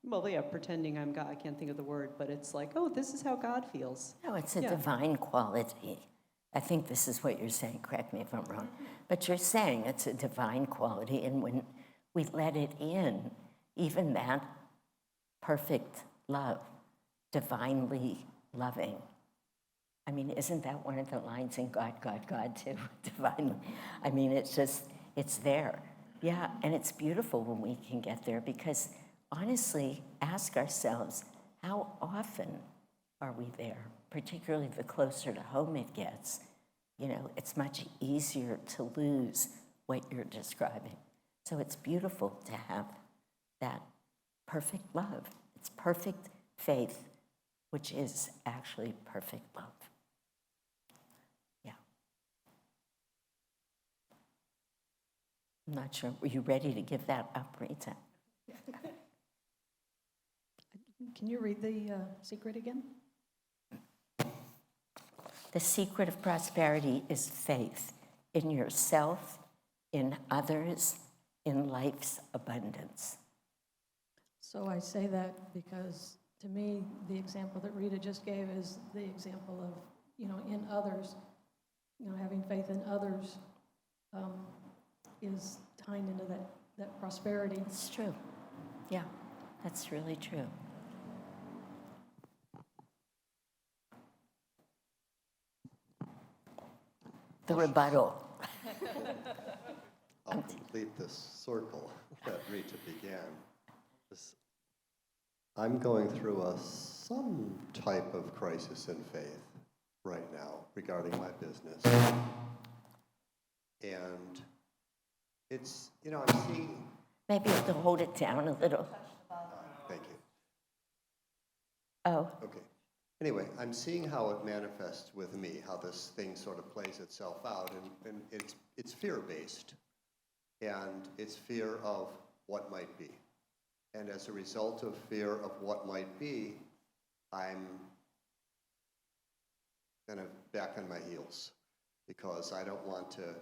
Well, yeah, pretending I'm God. I can't think of the word, but it's like, oh, this is how God feels.
No, it's a
Yeah.
divine quality. I think this is what you're saying. Correct me if I'm wrong. But you're saying it's a divine quality, and when we let it in, even that perfect love, divinely loving. I mean, isn't that one of the lines in God, God, God, too? Divinely. I mean, it's there. Yeah, and it's beautiful when we can get there because, honestly, ask ourselves, how often are we there? Particularly the closer to home it gets. It's much easier to lose what you're describing. So it's beautiful to have that perfect love. It's perfect faith, which is actually perfect love. Yeah. I'm not sure. Were you ready to give that up, Rita?
Can you read the secret again?
The secret of prosperity is faith in yourself, in others, in life's abundance.
So I say that because to me, the example that Rita just gave is the example of, in others, having faith in others is tying into that prosperity.
It's true. Yeah, that's really true. The rebuttal.
I'll complete this circle that Rita began. I'm going through some type of crisis in faith right now regarding my business. And it's, I'm seeing...
Maybe you have to hold it down a little.
Thank you.
Oh,
Okay. Anyway, I'm seeing how it manifests with me, how this thing sort of plays itself out, and it's fear-based, and it's fear of what might be. And as a result of fear of what might be, I'm kind of back on my heels, because I don't want to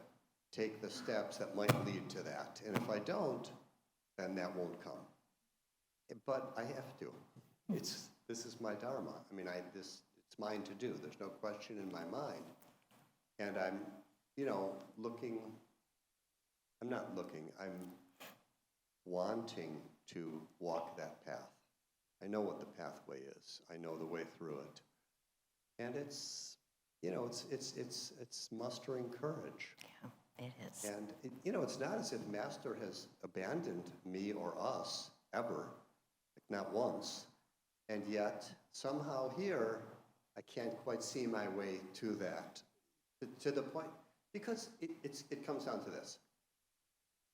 take the steps that might lead to that. And if I don't, then that won't come. But I have to. This is my dharma. I mean, it's mine to do. There's no question in my mind. And I'm, I'm wanting to walk that path. I know what the pathway is. I know the way through it. And it's mustering courage.
yeah, it is.
And, it's not as if Master has abandoned me or us ever, not once. And yet, somehow here, I can't quite see my way to that, to the point, because it comes down to this.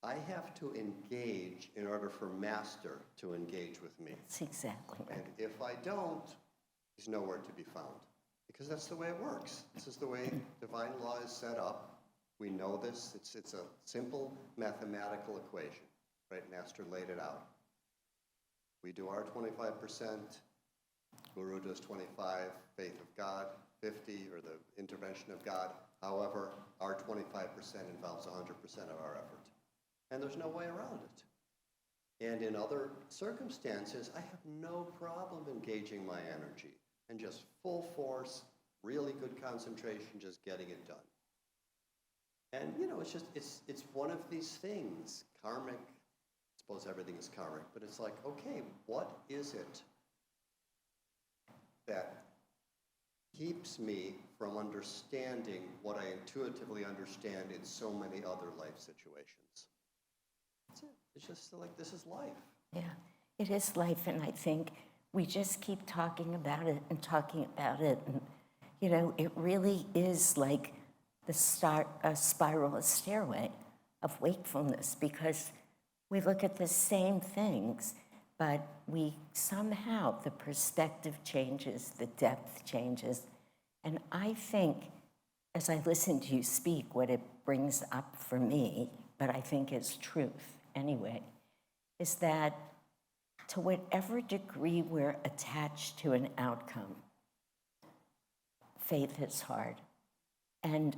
I have to engage in order for Master to engage with me.
That's exactly right.
And if I don't, he's nowhere to be found, because that's the way it works. This is the way divine law is set up. We know this. It's a simple mathematical equation, right? Master laid it out. We do our 25%, Guru does 25, faith of God, 50, or the intervention of God. However, our 25% involves 100% of our effort. And there's no way around it. And in other circumstances, I have no problem engaging my energy and just full force, really good concentration, just getting it done. And, it's one of these things, karmic. I suppose everything is karmic, but it's like, okay, what is it that keeps me from understanding what I intuitively understand in so many other life situations. That's it. It's just like, this is life.
Yeah, it is life, and I think we just keep talking about it and talking about it, and you know, it really is like the spiral, a stairway of wakefulness, because we look at the same things, but we somehow, the perspective changes, the depth changes, and I think, as I listen to you speak, what it brings up for me, but I think is truth anyway, is that to whatever degree we're attached to an outcome, faith is hard. And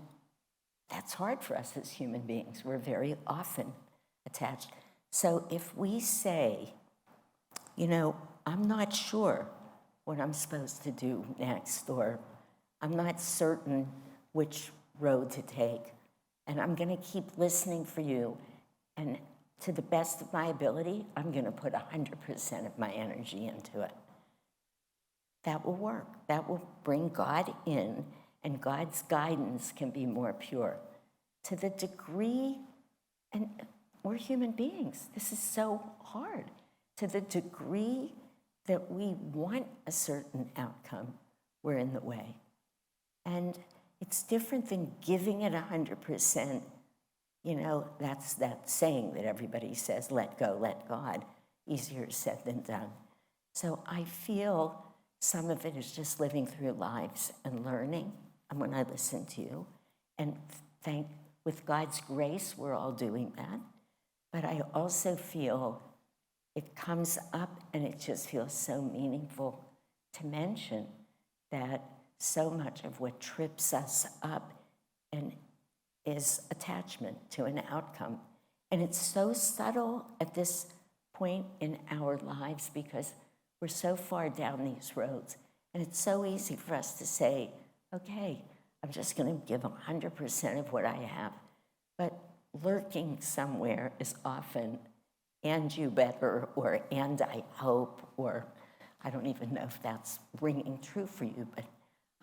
that's hard for us as human beings. We're very often attached. So if we say, you know, I'm not sure what I'm supposed to do next, or I'm not certain which road to take, and I'm going to keep listening for you, and to the best of my ability, I'm going to put 100% of my energy into it. That will work. That will bring God in, and God's guidance can be more pure. To the degree, and we're human beings, this is so hard. To the degree that we want a certain outcome, we're in the way. And it's different than giving it 100%. You know, that's that saying that everybody says, let go, let God. Easier said than done. So I feel some of it is just living through lives and learning. And when I listen to you, and with God's grace, we're all doing that. But I also feel it comes up, and it just feels so meaningful to mention that so much of what trips us up and is attachment to an outcome. And it's so subtle at this point in our lives because we're so far down these roads. And it's so easy for us to say, okay, I'm just going to give 100% of what I have. But lurking somewhere is often, and you better, or and I hope, or I don't even know if that's ringing true for you, but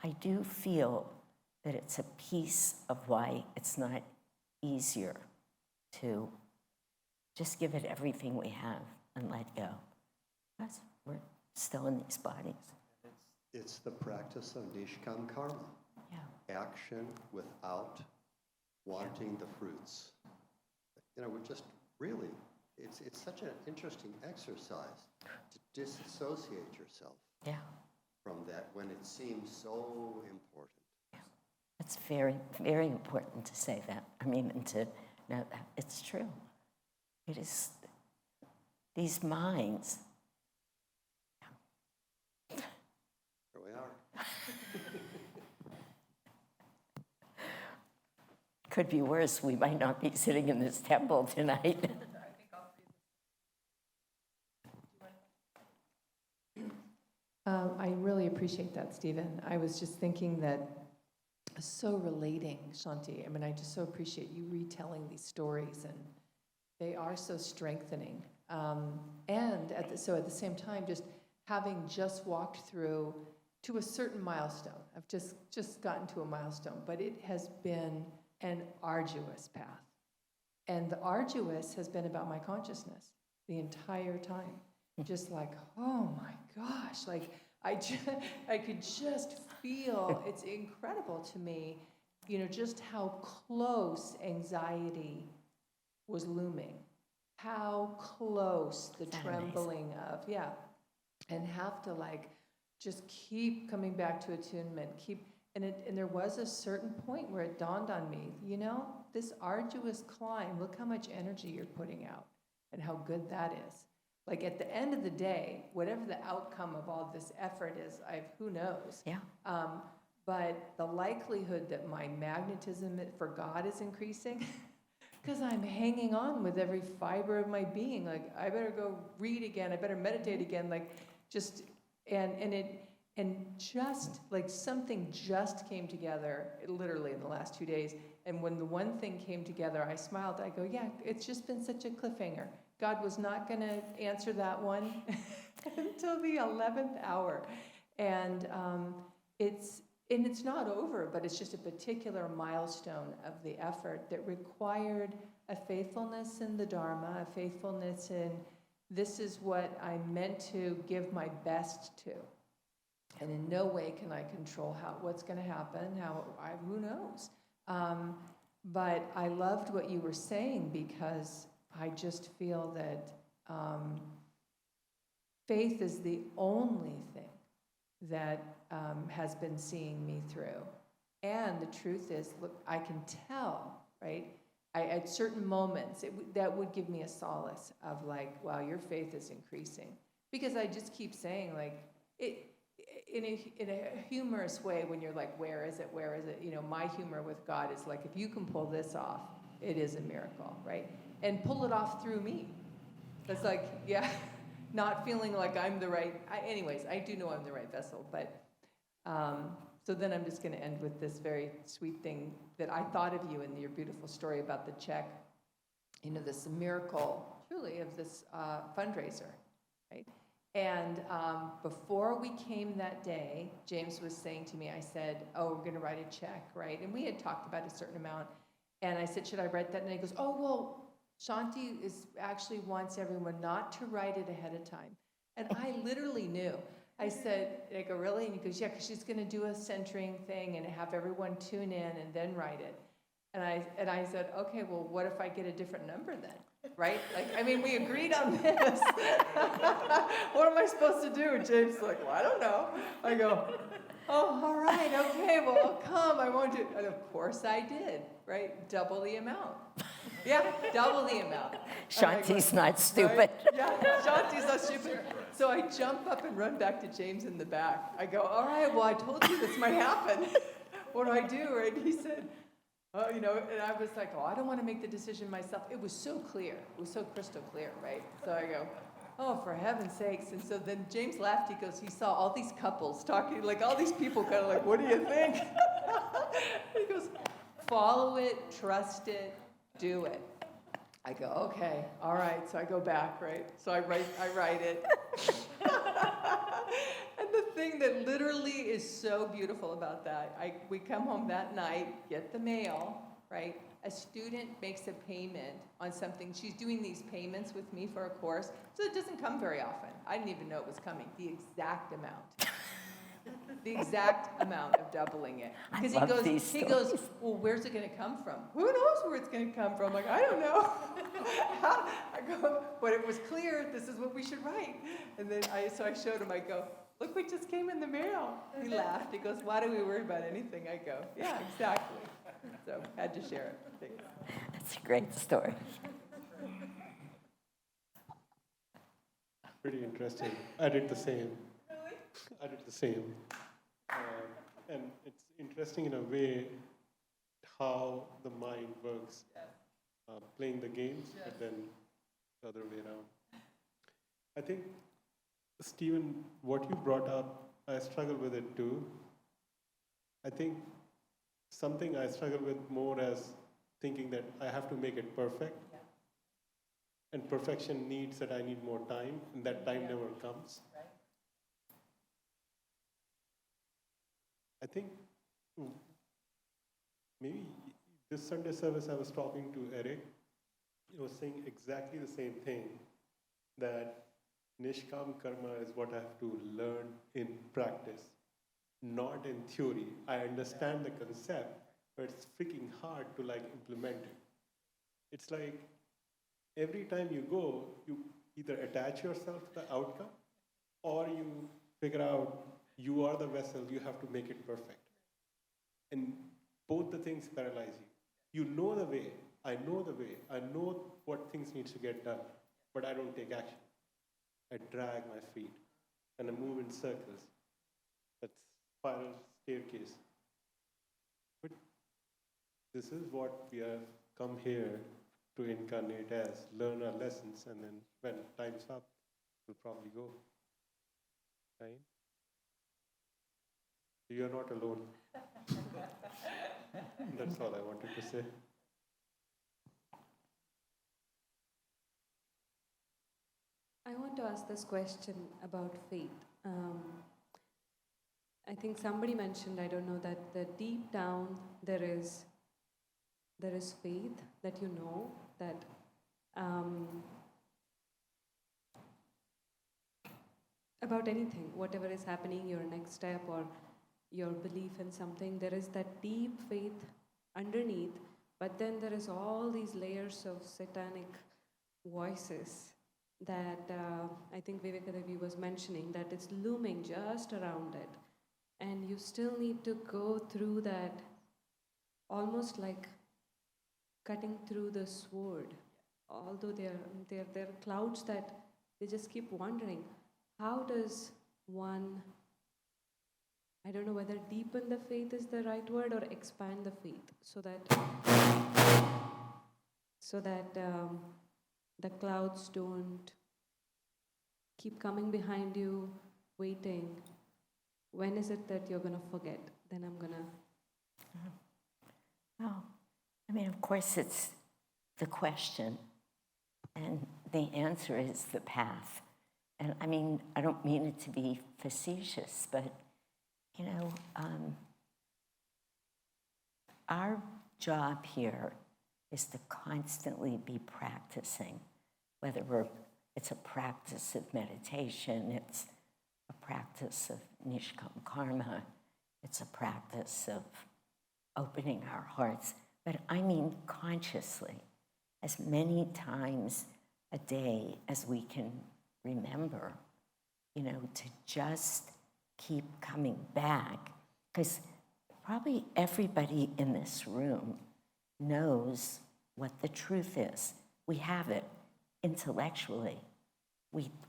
I do feel that it's a piece of why it's not easier to just give it everything we have and let go. Because we're still in these bodies.
It's the practice of nishkam karma.
Yeah.
Action without wanting the fruits. You know, we're just really, it's such an interesting exercise to disassociate yourself from that when it seems so important.
It's very, very important to say that. I mean, and to know that it's true. It is these minds.
Here we are.
Could be worse. We might not be sitting in this temple tonight.
I really appreciate that, Stephen. I was just thinking that so relating, Shanti. I mean, I just so appreciate you retelling these stories, and they are so strengthening. And at the same time, just having just walked through to a certain milestone. I've just gotten to a milestone, but it has been an arduous path. And the arduous has been about my consciousness the entire time. Just like, oh my gosh, like I could just feel, it's incredible to me, you know, just how close anxiety was looming, how close the trembling of, and have to like just keep coming back to attunement, and there was a certain point where it dawned on me, you know, this arduous climb, look how much energy you're putting out and how good that is. Like at the end of the day, whatever the outcome of all this effort is, who knows?
Yeah.
But the likelihood that my magnetism for God is increasing, because I'm hanging on with every fiber of my being. Like I better go read again. I better meditate again. Like just and just like something just came together, literally in the last 2 days. And when the one thing came together, I smiled. I go, yeah, it's just been such a cliffhanger. God was not going to answer that one until the 11th hour. And it and it's not over, but it's just a particular milestone of the effort that required a faithfulness in the Dharma, a faithfulness in this is what I'm meant to give my best to. And in no way can I control what's going to happen, who knows. But I loved what you were saying, because I just feel that faith is the only thing that has been seeing me through. And the truth is, look, I can tell, right? At certain moments, that would give me a solace of like, wow, your faith is increasing. Because I just keep saying, like, in a humorous way, when you're like, where is it? You know, my humor with God is like, if you can pull this off, it is a miracle, right? And pull it off through me. That's like, yeah, not feeling like I'm the right, anyways, I do know I'm the right vessel, but, so then I'm just gonna end with this very sweet thing that I thought of you in your beautiful story about the check, you know, this miracle, truly, of this fundraiser, right? And before we came that day, James was saying to me, I said, oh, we're gonna write a check, right? And we had talked about a certain amount, and I said, should I write that? And he goes, oh, well, Shanti actually wants everyone not to write it ahead of time. And I literally knew. I said, I go, really? And he goes, yeah, because she's going to do a centering thing and have everyone tune in and then write it. And I said, okay, well, what if I get a different number then? Right? Like, I mean, we agreed on this. What am I supposed to do? And James is like, well, I don't know. I go, oh, all right, okay, well, I'll come. I won't do. And of course I did, right? Double the amount. Yeah, double the amount.
Shanti's not stupid.
Right? Yeah, Shanti's not stupid. So I jump up and run back to James in the back. I go, all right, well, I told you this might happen. What do I do? Right? He said, oh, you know, and I was like, oh, I don't want to make the decision myself. It was so clear. It was so crystal clear, right? So I go, oh, for heaven's sakes. And so then James laughed. He goes, he saw all these couples talking, like all these people kind of like, what do you think? He goes, follow it, trust it, do it. I go, okay, all right. So I go back, right? So I write it. And the thing that literally is so beautiful about that, we come home that night, get the mail, right? A student makes a payment on something. She's doing these payments with me for a course, so it doesn't come very often. I didn't even know it was coming, the exact amount. The exact amount of doubling it. Because he goes, well, where's it going to come from? Who knows where it's going to come from? Like, I don't know. I go, but it was clear, this is what we should write. And then so I showed him, I go, look what just came in the mail. He laughed. He goes, why do we worry about anything? I go, yeah, exactly. So had to share it. Thanks.
That's a great story.
Pretty interesting. I did the same. Really? I did the same. And it's interesting in a way how the mind works, playing the games, but then the other way around. I think, Stephen, what you brought up, I struggle with it too. I think something I struggle with more as thinking that I have to make it perfect. Yeah. And perfection needs that I need more time, and that time never comes. Right. I think maybe this Sunday service I was talking to Eric, he was saying exactly the same thing, that Nishkam Karma is what I have to learn in practice, not in theory. I understand the concept, but it's freaking hard to implement it. It's like every time you go, you either attach yourself to the outcome or you figure out you are the vessel, you have to make it perfect. And both the things paralyze you. You know the way, I know the way, I know what things needs to get done, but I don't take action. I drag my feet and I move in circles. That's spiral staircase. But this is what we have come here to incarnate as, learn our lessons, and then when time's up, we'll probably go. Right? You're not alone. That's all I wanted to say.
I want to ask this question about faith. I think somebody mentioned, I don't know, that deep down there is faith, that you know that about anything, whatever is happening, your next step or your belief in something, there is that deep faith underneath, but then there is all these layers of satanic voices that I think Vivekadevi was mentioning, that it's looming just around it. And you still need to go through that, almost like cutting through the sword. Although they're clouds that they just keep wondering, how does one, I don't know whether deepen the faith is the right word, or expand the faith, so that the clouds don't keep coming behind you, waiting. When is it that you're going to forget? Then I'm going to...
Well, I mean, of course, it's the question, and the answer is the path. And I mean, I don't mean it to be facetious, but, you know, our job here is to constantly be practicing, whether it's a practice of meditation, it's a practice of nishkam karma, it's a practice of opening our hearts, but I mean consciously, as many times a day as we can remember, you know, to just keep coming back, because probably everybody in this room knows what the truth is. We have it intellectually.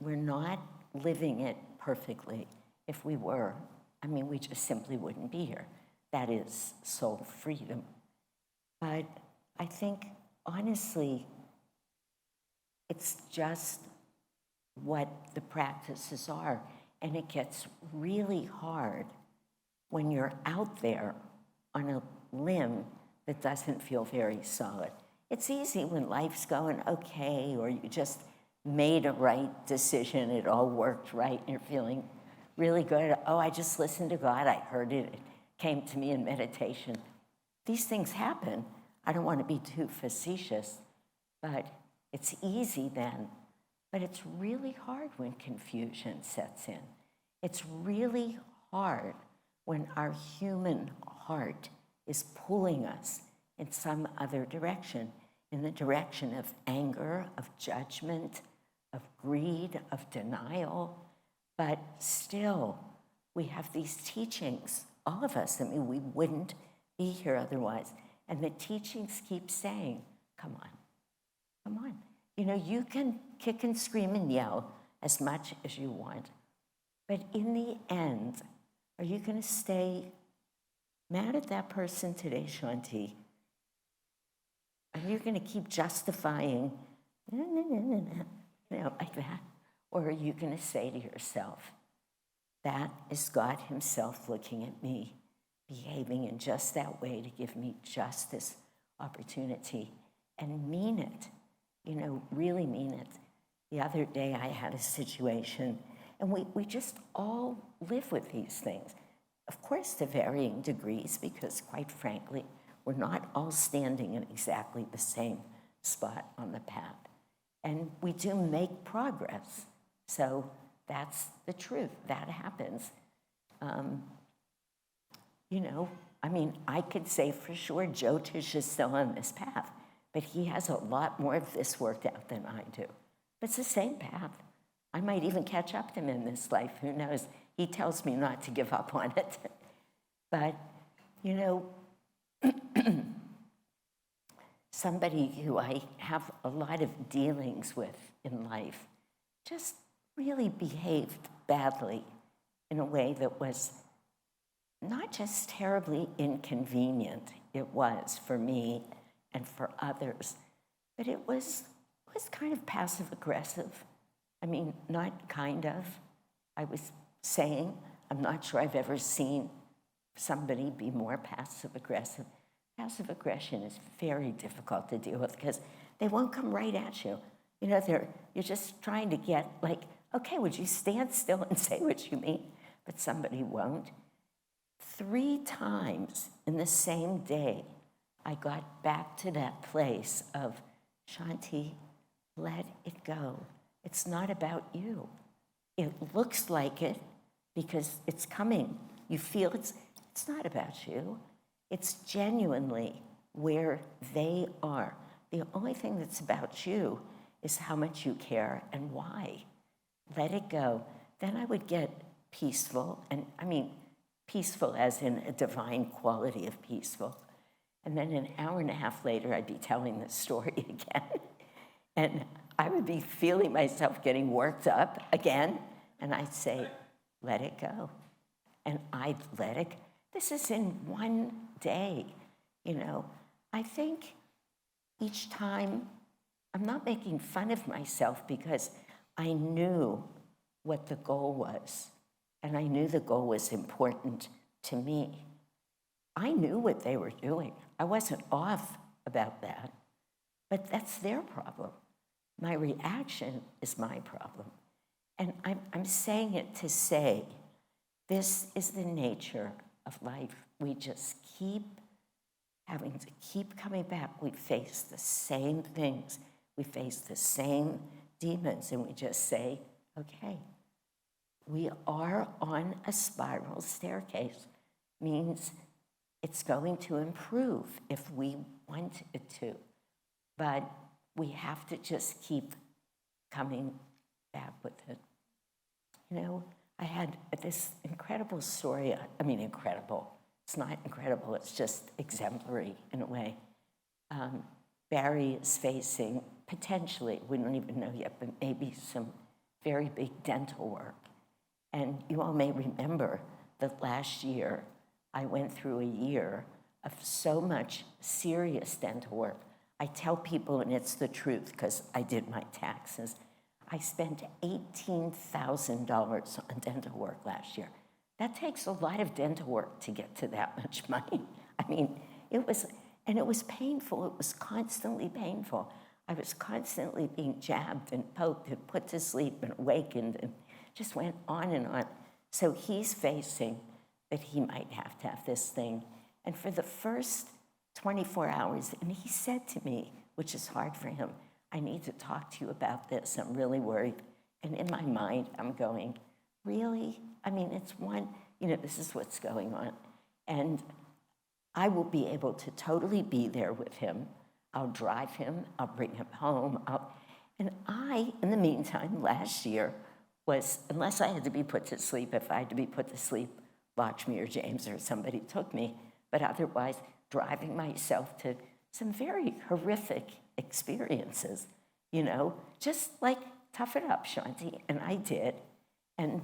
We're not living it perfectly. If we were, I mean, we just simply wouldn't be here. That is soul freedom. But I think, honestly, it's just what the practices are. And it gets really hard when you're out there on a limb that doesn't feel very solid. It's easy when life's going okay, or you just made a right decision, it all worked right, and you're feeling really good. Oh, I just listened to God, I heard it, it came to me in meditation. These things happen. I don't want to be too facetious, but it's easy then. But it's really hard when confusion sets in. It's really hard when our human heart is pulling us in some other direction, in the direction of anger, of judgment, of greed, of denial. But still, we have these teachings, all of us. I mean, we wouldn't be here otherwise. And the teachings keep saying, come on, come on. You know, you can kick and scream and yell as much as you want. But in the end, are you going to stay mad at that person today, Shanti? Are you going to keep justifying, you know, like that? Or are you going to say to yourself, that is God himself looking at me, behaving in just that way to give me just this opportunity, and mean it, you know, really mean it. The other day I had a situation, and we just all live with these things. Of course, to varying degrees, because quite frankly, we're not all standing in exactly the same spot on the path. And we do make progress. So that's the truth. That happens. You know, I mean, I could say for sure Jyotish is still on this path, but he has a lot more of this worked out than I do. But it's the same path. I might even catch up to him in this life. Who knows? He tells me not to give up on it. But, you know, somebody who I have a lot of dealings with in life just really behaved badly in a way that was not just terribly inconvenient, it was for me and for others, but it was kind of passive-aggressive. I mean, not kind of. I was saying, I'm not sure I've ever seen somebody be more passive-aggressive. Passive aggression is very difficult to deal with because they won't come right at you. You know, you're just trying to get like, okay, would you stand still and say what you mean? But somebody won't. 3 times in the same day, I got back to that place of, Shanti, let it go. It's not about you. It looks like it because it's coming. You feel it's not about you. It's genuinely where they are. The only thing that's about you is how much you care and why. Let it go. Then I would get peaceful, and I mean peaceful as in a divine quality of peaceful. And then an hour and a half later, I'd be telling the story again. And I would be feeling myself getting worked up again, and I'd say, let it go. And I'd let it. This is in one day, you know. I think each time, I'm not making fun of myself because I knew what the goal was, and I knew the goal was important to me. I knew what they were doing. I wasn't off about that, but that's their problem. My reaction is my problem. And I'm saying it to say, this is the nature of life. We just keep having to keep coming back. We face the same things. We face the same demons, and we just say, okay, we are on a spiral staircase. Means it's going to improve if we want it to. But we have to just keep coming back with it. You know, I had this incredible story. I mean, incredible. It's not incredible. It's just exemplary in a way. Barry is facing, potentially, we don't even know yet, but maybe some very big dental work. And you all may remember that last year, I went through a year of so much serious dental work. I tell people, and it's the truth because I did my taxes, I spent $18,000 on dental work last year. That takes a lot of dental work to get to that much money. I mean, it was painful. It was constantly painful. I was constantly being jabbed and poked and put to sleep and awakened and just went on and on. So he's facing that he might have to have this thing. And for the first 24 hours, and he said to me, which is hard for him, I need to talk to you about this. I'm really worried. And in my mind, I'm going, really? I mean, it's one, you know, this is what's going on. And I will be able to totally be there with him. I'll drive him. I'll bring him home. And I, in the meantime, last year was, unless I had to be put to sleep, if I had to be put to sleep, Lakshmi or James or somebody took me, but otherwise driving myself to some very horrific experiences, you know, just like tough it up, Shanti, and I did. And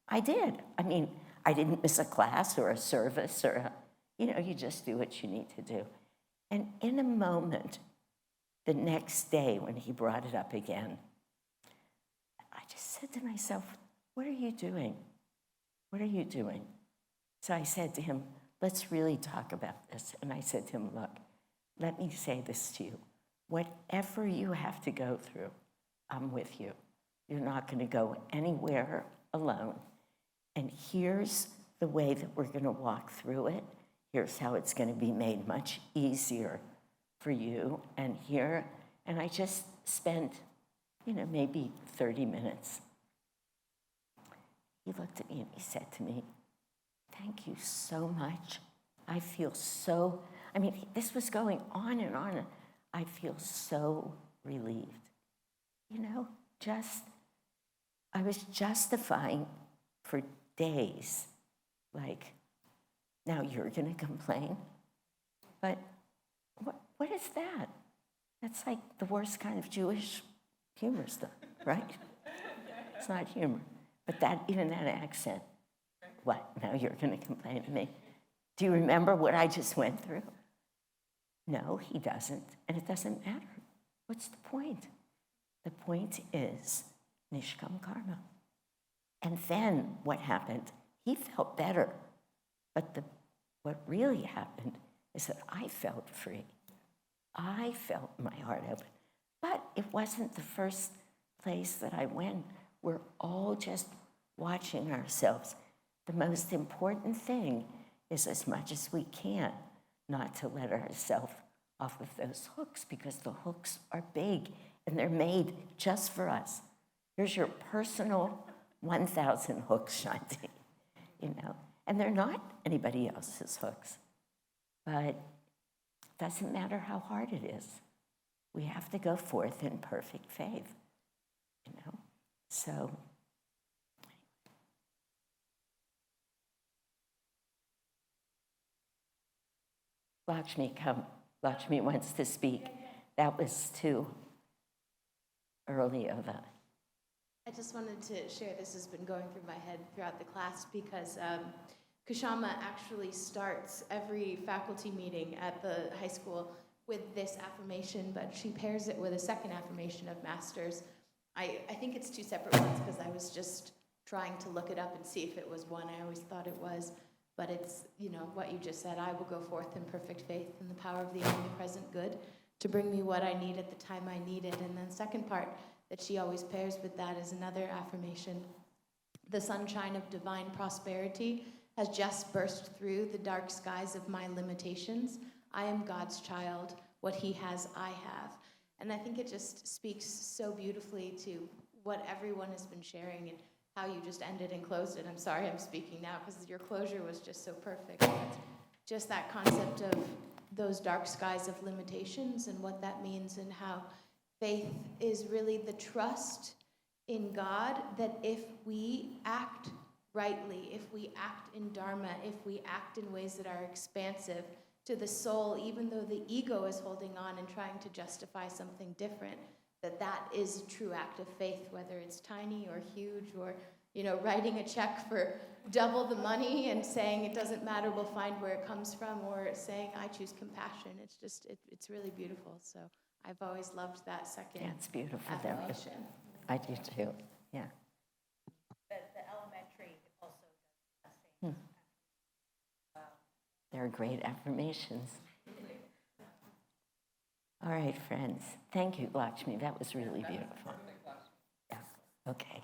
I did. I mean, I didn't miss a class or a service or, you know, you just do what you need to do. And in a moment, the next day when he brought it up again, I just said to myself, what are you doing? What are you doing? So I said to him, let's really talk about this. And I said to him, look, let me say this to you. Whatever you have to go through, I'm with you. You're not going to go anywhere alone. And here's the way that we're going to walk through it. Here's how it's going to be made much easier for you. And I just spent, you know, maybe 30 minutes. He looked at me and he said to me, thank you so much. I feel so, I mean, this was going on and on. And I feel so relieved. You know, I was justifying for days, like, now you're going to complain? But what is that? That's like the worst kind of Jewish humor stuff, right? It's not humor. But even that accent, what, now you're going to complain to me? Do you remember what I just went through? No, he doesn't, and it doesn't matter. What's the point? The point is Nishkam Karma. And then what happened? He felt better. But what really happened is that I felt free. I felt my heart open. But it wasn't the first place that I went. We're all just watching ourselves. The most important thing is as much as we can not to let ourselves off of those hooks, because the hooks are big and they're made just for us. Here's your personal 1,000 hooks, Shanti, and they're not anybody else's hooks. But it doesn't matter how hard it is. We have to go forth in perfect faith, So, Lakshmi, come. Lakshmi wants to speak. That was too early of a...
I just wanted to share, this has been going through my head throughout the class because Kushama actually starts every faculty meeting at the high school with this affirmation, but she pairs it with a second affirmation of Masters. I think it's two separate ones because I was just trying to look it up and see if it was one. I always thought it was, but it's, what you just said, I will go forth in perfect faith in the power of the omnipresent good to bring me what I need at the time I need it. And then the second part that she always pairs with that is another affirmation. The sunshine of divine prosperity has just burst through the dark skies of my limitations. I am God's child. What he has, I have. And I think it just speaks so beautifully to what everyone has been sharing and how you just ended and closed it. I'm sorry I'm speaking now because your closure was just so perfect. But just that concept of those dark skies of limitations and what that means, and how faith is really the trust in God that if we act rightly, if we act in Dharma, if we act in ways that are expansive to the soul, even though the ego is holding on and trying to justify something different, that is a true act of faith, whether it's tiny or huge, or writing a check for double the money and saying it doesn't matter, we'll find where it comes from, or saying I choose compassion. It's just, it's really beautiful. So I've always loved that second
That's beautiful.
affirmation.
I do too, yeah.
The elementary also does the same.
They're great affirmations. All right, friends. Thank you, Lakshmi. That was really beautiful. Yeah, okay.